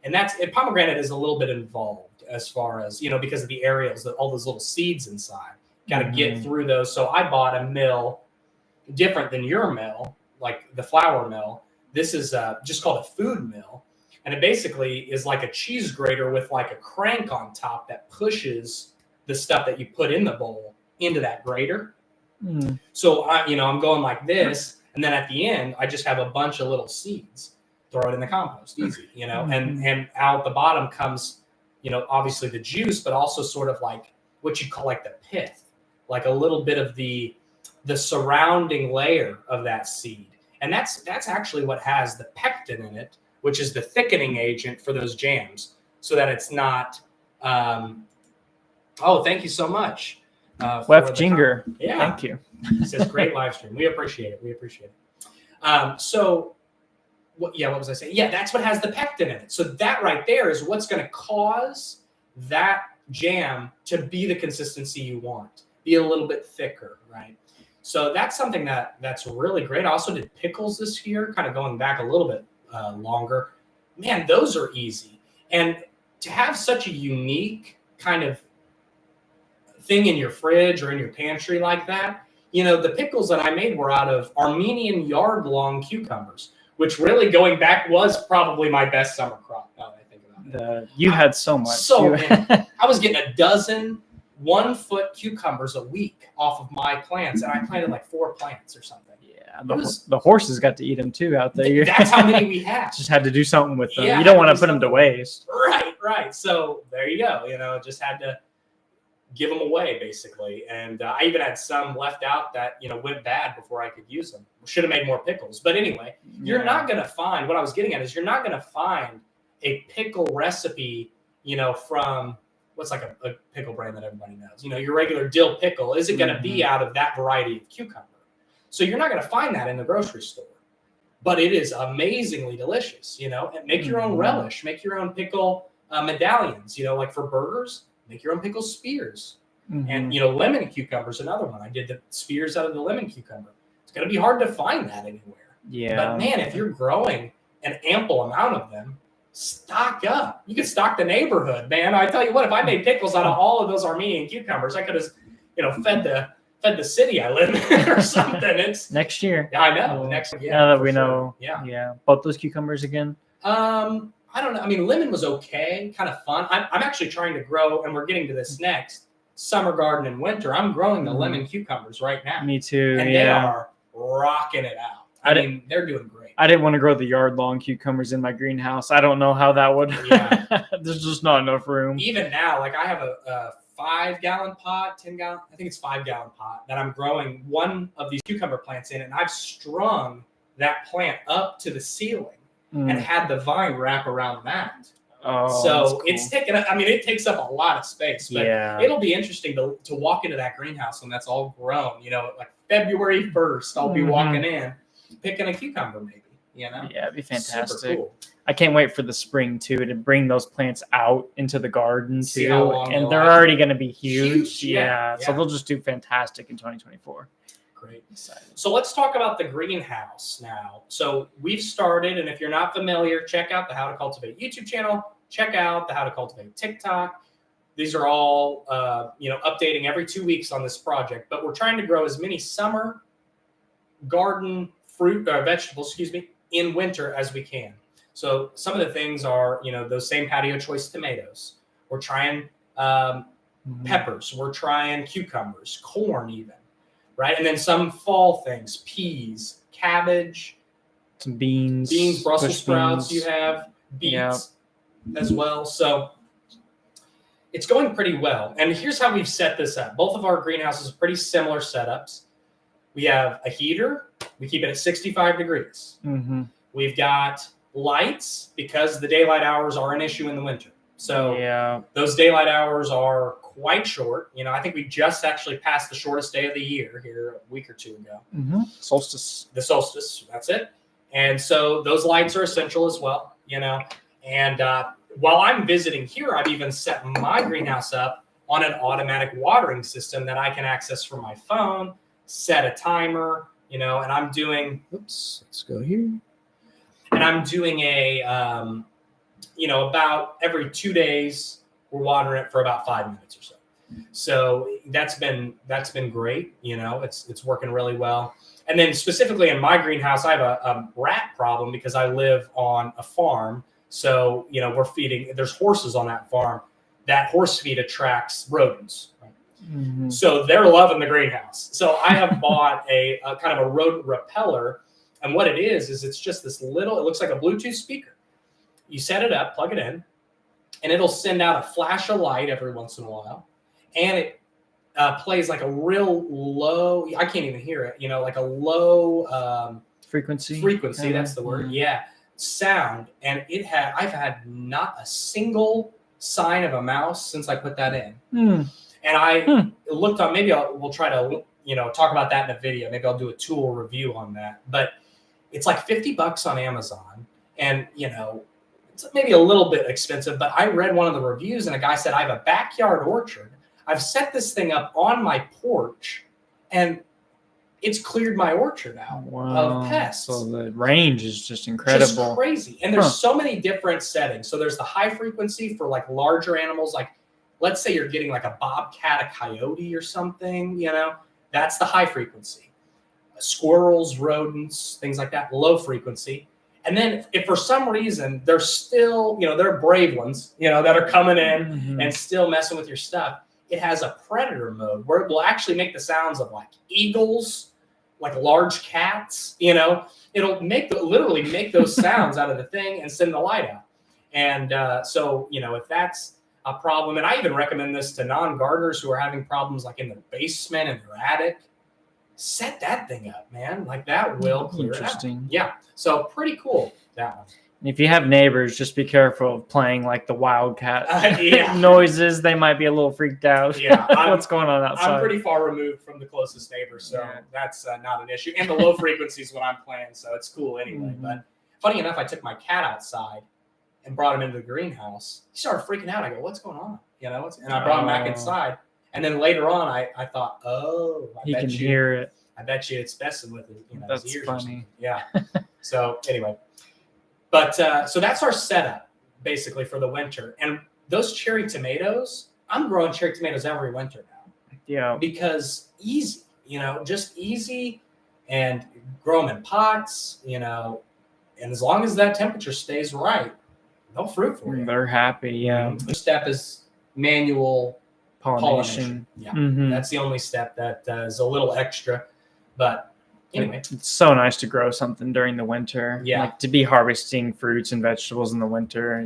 and pomegranate is a little bit involved as far as, you know, because of the areas, all those little seeds inside. Got to get through those. So I bought a mill different than your mill, like the flour mill. This is just called a food mill. And it basically is like a cheese grater with like a crank on top that pushes the stuff that you put in the bowl into that grater. So I'm going like this, and then at the end, I just have a bunch of little seeds. Throw it in the compost, easy, you know. And out the bottom comes, you know, obviously the juice, but also sort of like what you call like the pith, like a little bit of the surrounding layer of that seed, and that's actually what has the pectin in it, which is the thickening agent for those jams, so that it's not. Thank you so much. Wef Jinger. Yeah. Thank you. It says great live stream. We appreciate it. What was I saying? Yeah, that's what has the pectin in it. So that right there is what's going to cause that jam to be the consistency you want, be a little bit thicker, right? So that's something that's really great. I also did pickles this year, kind of going back a little bit longer. Man, those are easy. And to have such a unique kind of thing in your fridge or in your pantry like that, you know, the pickles that I made were out of Armenian yard-long cucumbers, which really going back was probably my best summer crop, now that I think about You had so much. So You- many. I was getting a dozen 1-foot cucumbers a week off of my plants, and I planted like 4 plants or something. Yeah, It was- the horses got to eat them too out there. That's how many we had. Just had to do something with them. Yeah, You don't had want to to do put them to something. waste. Right. So there you go. Just had to give them away basically. And I even had some left out that, went bad before I could use them. Should have made more pickles. But anyway, you're not going to find, what I was getting at is you're not going to find a pickle recipe, from what's like a pickle brand that everybody knows. Your regular dill pickle isn't going to be out of that variety of cucumber. So you're not going to find that in the grocery store. But it is amazingly delicious, and make your own relish, make your own pickle medallions, like for burgers, make your own pickle spears. And, lemon cucumber's another one. I did the spears out of the lemon cucumber. It's going to be hard to find that anywhere. Yeah. But man, if you're growing an ample amount of them, stock up. You can stock the neighborhood, man. I tell you what, if I made pickles out of all of those Armenian cucumbers, I could have, fed the city I live in or something. It's Next year. I know. Next, Now that for we sure. know. Yeah. Both those cucumbers again. I don't know. I mean, lemon was okay, kind of fun. I'm actually trying to grow, and we're getting to this next, summer garden and winter. I'm growing the lemon cucumbers right now. Me too. And they are rocking it out. I mean, they're doing great. I didn't want to grow the yard-long cucumbers in my greenhouse. I don't know how that would. Yeah. There's just not enough room. Even now, like I have a 5-gallon pot, 10-gallon, I think it's 5-gallon pot that I'm growing one of these cucumber plants in, and I've strung that plant up to the ceiling and had the vine wrap around that. Oh, So that's cool. it's taken, it takes up a lot of space, but it'll be interesting to walk into that greenhouse when that's all grown, like February 1st, I'll be walking in, picking a cucumber maybe, Yeah, it'd be fantastic. Super cool. I can't wait for the spring too to bring those plants out into the garden See too, how long and they they're last. already going to be huge. Yeah. So they'll just do fantastic in 2024. Great. Excited. So let's talk about the greenhouse now. So we've started, and if you're not familiar, check out the How to Cultivate YouTube channel. Check out the How to Cultivate TikTok. These are all, updating every 2 weeks on this project. But we're trying to grow as many summer garden vegetables, in winter as we can. So some of the things are, those same patio choice tomatoes. We're trying peppers. We're trying cucumbers, corn even. Right, and then some fall things: peas, cabbage, Some beans, Brussels bush sprouts. beans. You have beets as well. So it's going pretty well. And here's how we've set this up. Both of our greenhouses are pretty similar setups. We have a heater. We keep it at 65 degrees. Mm-hmm. We've got lights because the daylight hours are an issue in the winter. So those daylight hours are quite short. I think we just actually passed the shortest day of the year here a week or two ago. Mm-hmm. Solstice. The solstice, that's it. And so those lights are essential as well, And while I'm visiting here, I've even set my greenhouse up on an automatic watering system that I can access from my phone, set a timer, and I'm doing, let's go here. And I'm doing about every 2 days, we're watering it for about 5 minutes or so. So that's been great. It's working really well. And then specifically in my greenhouse, I have a rat problem because I live on a farm. So, we're feeding, there's horses on that farm. That horse feed attracts rodents. Right? Mm-hmm. So they're loving the greenhouse. So I have bought a kind of a rodent repeller. And what it is it's just this little, it looks like a Bluetooth speaker. You set it up, plug it in, and it'll send out a flash of light every once in a while. And it plays like a real low, I can't even hear it, like a low frequency. That's the word. Yeah. Sound. And I've had not a single sign of a mouse since I put that in. And I looked on, maybe we'll try to, talk about that in a video. Maybe I'll do a tool review on that. But it's like $50 on Amazon. And, it's maybe a little bit expensive, but I read one of the reviews and a guy said, I have a backyard orchard. I've set this thing up on my porch and it's cleared my orchard out of pests. So the range is just incredible. Just crazy. And there's so many different settings. So there's the high frequency for like larger animals. Like let's say you're getting like a bobcat, a coyote or something, that's the high frequency. Squirrels, rodents, things like that, low frequency. And then if for some reason they're still, they're brave ones, that are coming in Mhm. and still messing with your stuff, it has a predator mode where it will actually make the sounds of like eagles, like large cats, it'll literally make those sounds out of the thing and send the light out. And so, if that's a problem, and I even recommend this to non-gardeners who are having problems like in their basement and their attic, set that thing up, man. Like that will clear it out. Interesting. Yeah. So pretty cool, that one. And if you have neighbors, just be careful of playing like the wildcat Yeah. noises. They might be a little freaked out. Yeah, What's going on outside? I'm pretty far removed from the closest neighbor, so Yeah. that's not an issue. And the low frequency is what I'm playing, so it's cool anyway. Mhm. But funny enough, I took my cat outside and brought him into the greenhouse. He started freaking out. I go, "What's going on?" And I brought him back Oh. inside. And then later on, I thought, "Oh, He can hear it. I bet you it's messing with his, That's his ears." funny. Or something. Yeah. So anyway, but so that's our setup basically for the winter. And those cherry tomatoes, I'm growing cherry tomatoes every winter now Yeah. because easy, just easy, and grow them in pots, and as long as that temperature stays right, they'll fruit for you. They're happy. Yeah. The step is manual pollination. Yeah, Mhm. that's the only step that is a little extra, but anyway. It's so nice to grow something during the winter. Yeah. Like to be harvesting fruits and vegetables in the winter.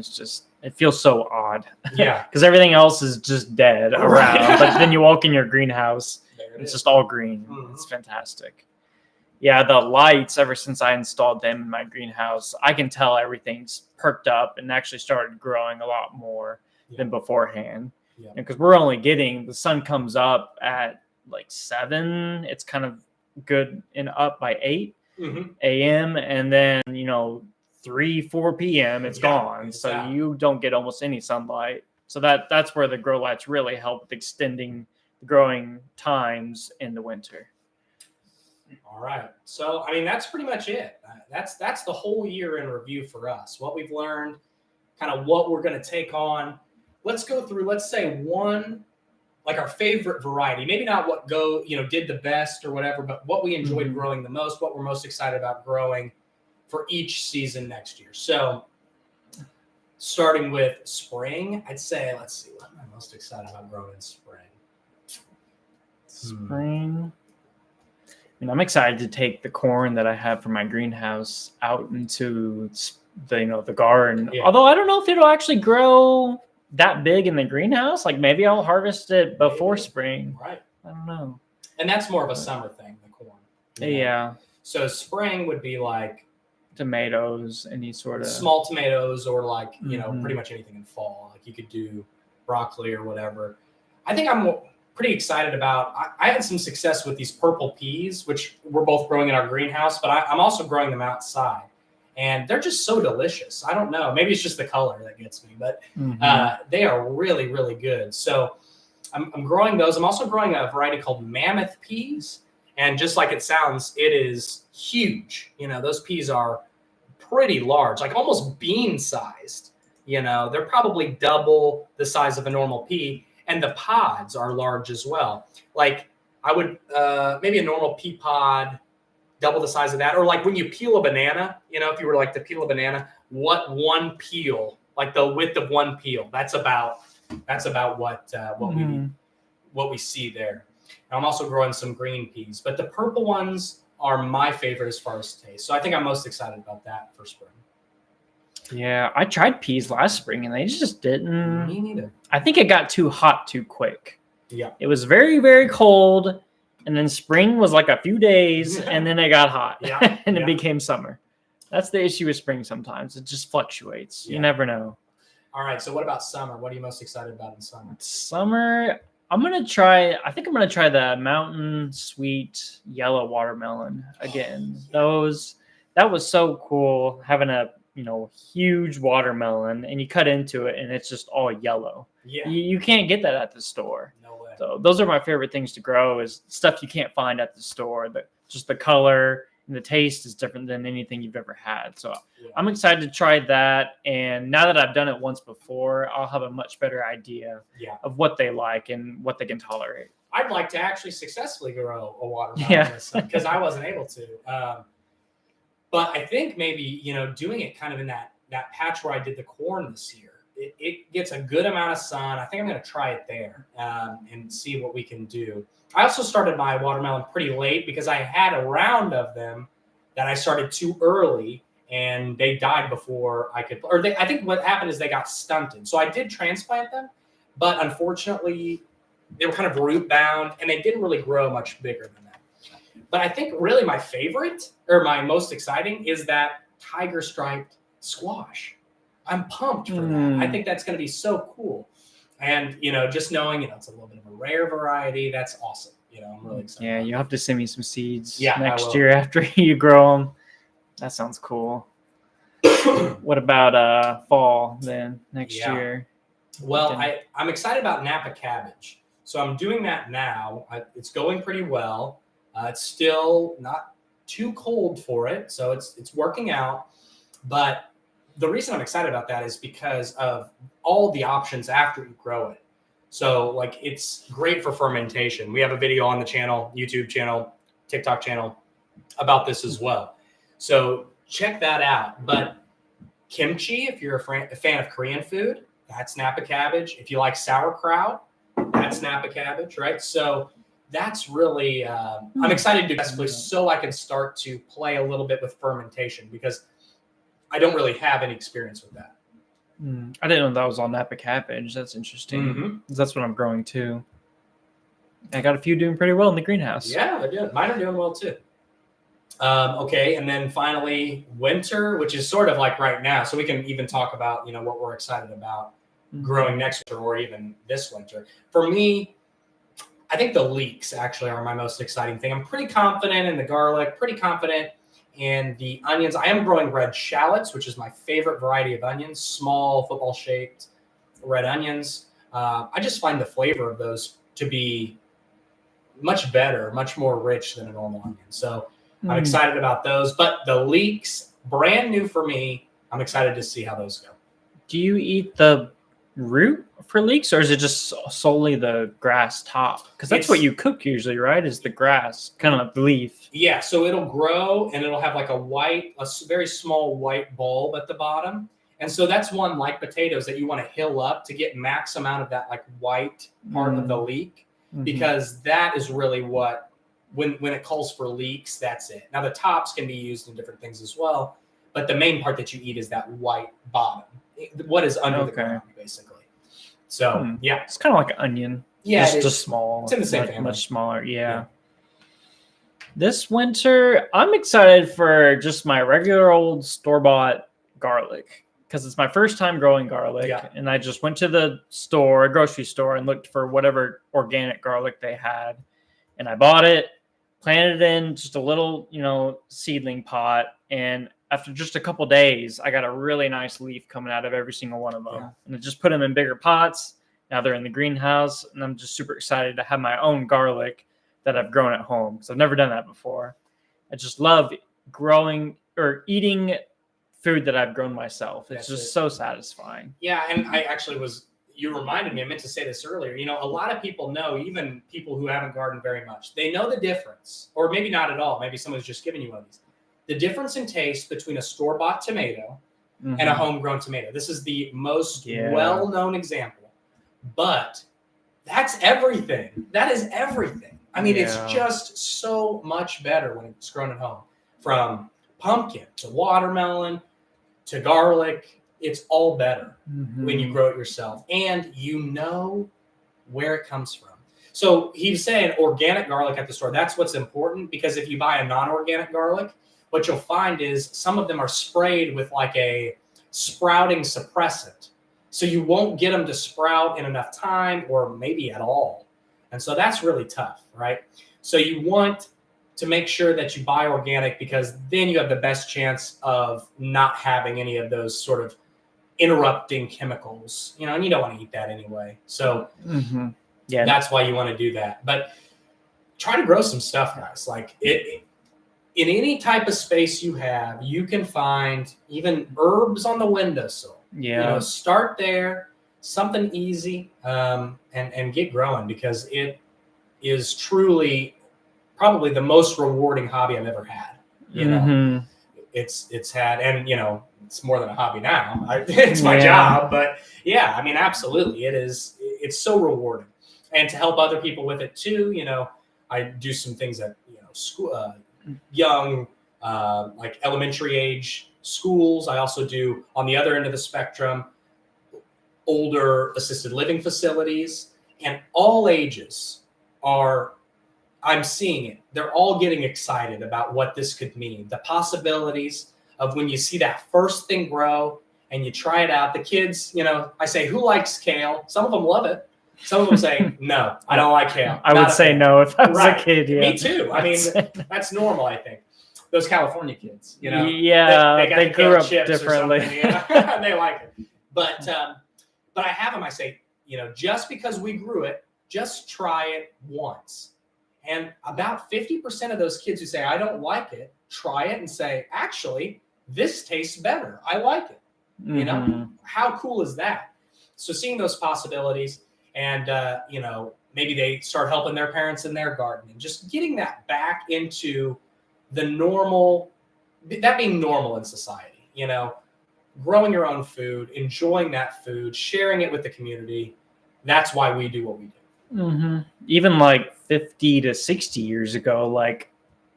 It feels so odd Yeah, because everything else is just dead around. Right. But then you walk in your greenhouse, there it it's is. just all green. Mhm. It's fantastic. Yeah, the lights, ever since I installed them in my greenhouse, I can tell everything's perked up and actually started growing a lot more than beforehand. Yeah. Because we're only getting, the sun comes up at like 7. It's kind of good and up by 8 Mhm. a.m. And then, 3, 4 p.m. it's Yeah, gone. it's So out. you don't get almost any sunlight. So that's where the grow lights really help with extending the growing times in the winter. All right. So, that's pretty much it. That's the whole year in review for us. What we've learned, kind of what we're going to take on. Let's go through, let's say one, like our favorite variety. Maybe not what did the best or whatever, but what we enjoyed Mhm. growing the most, what we're most excited about growing for each season next year. So, starting with spring, I'd say, let's see, what am I most excited about growing in spring? Spring. I'm excited to take the corn that I have for my greenhouse out into the garden. Yeah. Although I don't know if it'll actually grow that big in the greenhouse. Like maybe I'll harvest it before Maybe. spring. Right. I don't know. And that's more of a summer thing, the corn. Yeah. So spring would be like Tomatoes, any sort of small tomatoes, or like Mhm. pretty much anything in fall. Like you could do broccoli or whatever. I think I'm pretty excited about. I had some success with these purple peas, which we're both growing in our greenhouse, but I'm also growing them outside, and they're just so delicious. I don't know, maybe it's just the color that gets me, but Mhm. they are really, really good. So I'm growing those. I'm also growing a variety called mammoth peas. And just like it sounds, it is huge. Those peas are pretty large, like almost bean sized. They're probably double the size of a normal pea. And the pods are large as well. Like I would, maybe a normal pea pod, double the size of that. Or like when you peel a banana, if you were like to peel a banana, what one peel, like the width of one peel, that's about Mhm. what we see there. And I'm also growing some green peas, but the purple ones are my favorite as far as taste. So I think I'm most excited about that for spring. Yeah, I tried peas last spring and they just didn't. Me neither. I think it got too hot too quick. Yeah. It was very, very cold, and then spring was like a few days, Yeah. and then it got hot, Yeah, and yeah. it became summer. That's the issue with spring sometimes. It just fluctuates. Yeah. You never know. All right. So what about summer? What are you most excited about in summer? Summer, I think I'm gonna try the Mountain Sweet Yellow Watermelon again. That was so cool having a huge watermelon, and you cut into it and it's just all yellow. Yeah. You can't get that at the store. No way. So those are my favorite things to grow, is stuff you can't find at the store. Just the color and the taste is different than anything you've ever had. So Yeah. I'm excited to try that. And now that I've done it once before, I'll have a much better idea Yeah. of what they like and what they can tolerate. I'd like to actually successfully grow a watermelon Yeah. this summer because I wasn't able to. But I think maybe, doing it kind of in that patch where I did the corn this year, it gets a good amount of sun. I think I'm going to try it there and see what we can do. I also started my watermelon pretty late because I had a round of them that I started too early and they died before I could, I think what happened is they got stunted. So I did transplant them, but unfortunately they were kind of root bound and they didn't really grow much bigger than that. But I think really my favorite or my most exciting is that tiger striped squash. I'm pumped for that. I think that's going to be so cool. And, just knowing, it's a little bit of a rare variety, that's awesome. I'm really excited. Yeah, you have to send me some seeds Yeah, next year after you grow them. That sounds cool. What about fall then next year? Well, I'm excited about Napa cabbage. So I'm doing that now. It's going pretty well. It's still not too cold for it, so it's working out. But the reason I'm excited about that is because of all the options after you grow it. So it's great for fermentation. We have a video on the channel, YouTube channel, TikTok channel about this as well. So check that out. But kimchi, if you're a fan of Korean food, that's Napa cabbage. If you like sauerkraut, that's Napa cabbage, right? So that's really, I'm excited to do this so I can start to play a little bit with fermentation because I don't really have any experience with that. I didn't know that was all Napa cabbage. That's interesting. That's what I'm growing too. I got a few doing pretty well in the greenhouse. Yeah, they're doing. Mine are doing well too. Okay, and then finally winter, which is sort of like right now. So we can even talk about what we're excited about growing next winter or even this winter. For me, I think the leeks actually are my most exciting thing. I'm pretty confident in the garlic, pretty confident in the onions. I am growing red shallots, which is my favorite variety of onions, small football-shaped red onions. I just find the flavor of those to be much better, much more rich than a normal onion. So I'm excited about those. But the leeks, brand new for me. I'm excited to see how those go. Do you eat the root for leeks, or is it just solely the grass top? Because that's what you cook usually, right? Is the grass kind of the leaf? Yeah, so it'll grow and it'll have like a very small white bulb at the bottom. And so that's one like potatoes that you want to hill up to get max amount of that like white part of the leek, because that is really what, when it calls for leeks, that's it. Now the tops can be used in different things as well, but the main part that you eat is that white bottom, what is under the ground, basically. So yeah, it's kind of like an onion. Yeah, just small. It's in the same family. Much smaller. Yeah. This winter, I'm excited for just my regular old store-bought garlic because it's my first time growing garlic. Yeah. And I just went to the grocery store, and looked for whatever organic garlic they had. And I bought it, planted it in just a little, seedling pot. And after just a couple days, I got a really nice leaf coming out of every single one of them. Yeah. And I just put them in bigger pots. Now they're in the greenhouse, and I'm just super excited to have my own garlic that I've grown at home, because I've never done that before. I just love growing or eating food that I've grown myself. It's just so satisfying. Yeah, and I actually you reminded me, I meant to say this earlier, a lot of people know, even people who haven't gardened very much, they know the difference, or maybe not at all. Maybe someone's just giving you one of these. The difference in taste between a store-bought tomato and a homegrown tomato. This is the most well-known example, but that's everything. That is everything. I mean, it's just so much better when it's grown at home. From pumpkin to watermelon to garlic, it's all better when you grow it yourself, and you know where it comes from. So he's saying organic garlic at the store. That's what's important, because if you buy a non-organic garlic, what you'll find is some of them are sprayed with like a sprouting suppressant. So you won't get them to sprout in enough time, or maybe at all. And so that's really tough, right? So you want to make sure that you buy organic, because then you have the best chance of not having any of those sort of interrupting chemicals, and you don't want to eat that anyway. So that's why you want to do that. But try to grow some stuff, guys. Like in any type of space you have, you can find even herbs on the windowsill. Yeah. Start there, something easy, and get growing, because it is truly probably the most rewarding hobby I've ever had. it's had, and it's more than a hobby now. It's my Yeah. job, but yeah, I mean, absolutely, it's so rewarding, and to help other people with it too. I do some things at school, young, like elementary age schools. I also do on the other end of the spectrum, older assisted living facilities, and all ages I'm seeing it. They're all getting excited about what this could mean. The possibilities of when you see that first thing grow and you try it out. The kids, I say, who likes kale? Some of them love it. Some of them say, no, I don't like kale. I would say no if I was Right. a kid. Yeah. Me too. I mean, that's normal, I think. Those California kids, Yeah, got they the grew kale up chips or differently. something, they like it. But I have them. I say, just because we grew it, just try it once. And about 50% of those kids who say, I don't like it, try it and say, actually, this tastes better. I like it. Mhm. How cool is that? So seeing those possibilities and, maybe they start helping their parents in their garden and just getting that back into the normal, that being normal in society, growing your own food, enjoying that food, sharing it with the community. That's why we do what we do. Mm-hmm. Even like 50 to 60 years ago, like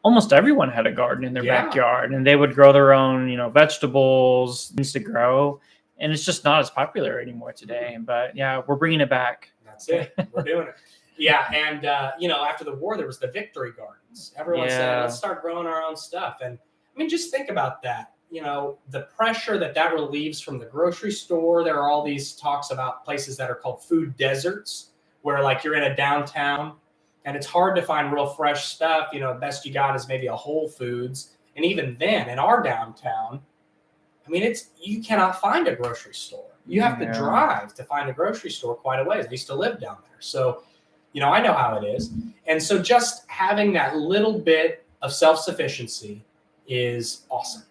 almost everyone had a garden in their Yeah. backyard, and they would grow their own, vegetables, things to grow. And it's just not as popular anymore today. But yeah, we're bringing it back. That's it. We're doing it. Yeah. And, after the war, there was the victory gardens. Everyone said, Yeah. let's start growing our own stuff. And I mean, just think about that. The pressure that relieves from the grocery store. There are all these talks about places that are called food deserts, where like you're in a downtown and it's hard to find real fresh stuff. The best you got is maybe a Whole Foods. And even then in our downtown, I mean, you cannot find a grocery store. You have to drive to find a grocery store quite a ways. I used to live down there. So, I know how it is. And so just having that little bit of self-sufficiency is awesome.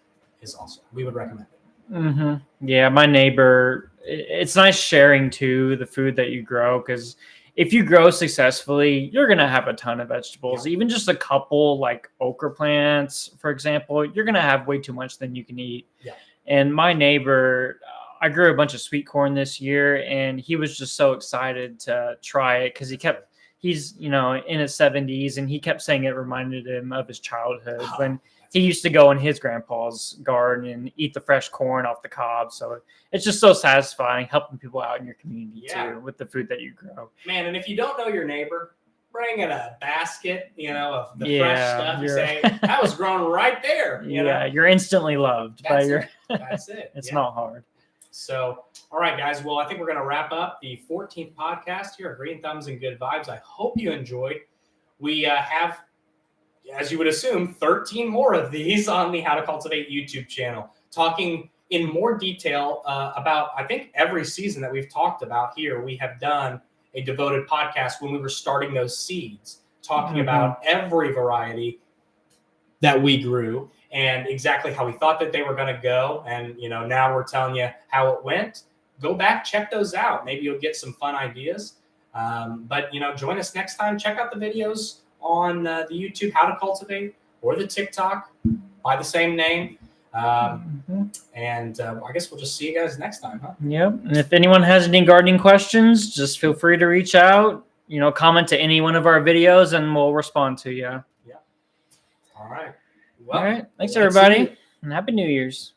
We would recommend it. Mm-hmm. Yeah, my neighbor, it's nice sharing too the food that you grow, because if you grow successfully, you're going to have a ton of vegetables. Yeah. Even just a couple like okra plants, for example, you're going to have way too much than you can eat. Yeah. And my neighbor, I grew a bunch of sweet corn this year, and he was just so excited to try it because he's in his 70s, and he kept saying it reminded him of his childhood when he used to go in his grandpa's garden and eat the fresh corn off the cob. So it's just so satisfying helping people out in your community too with the food that you grow. Man, and if you don't know your neighbor, bring in a basket, of the fresh stuff. You say, that was grown right there. You're instantly loved. That's it. It's not hard. So, all right, guys. Well, I think we're going to wrap up the 14th podcast here at Green Thumbs and Good Vibes. I hope you enjoyed. We have, as you would assume, 13 more of these on the How to Cultivate YouTube channel, talking in more detail about, I think, every season that we've talked about here. We have done a devoted podcast when we were starting those seeds, talking about every variety that we grew and exactly how we thought that they were going to go. And, now we're telling you how it went. Go back, check those out. Maybe you'll get some fun ideas. But, join us next time. Check out the videos on the YouTube, How to Cultivate, or the TikTok by the same name. And I guess we'll just see you guys next time, huh? Yep. And if anyone has any gardening questions, just feel free to reach out, comment to any one of our videos and we'll respond to you. Yeah. All right. Well, all right. Thanks, everybody. And Happy New Year's.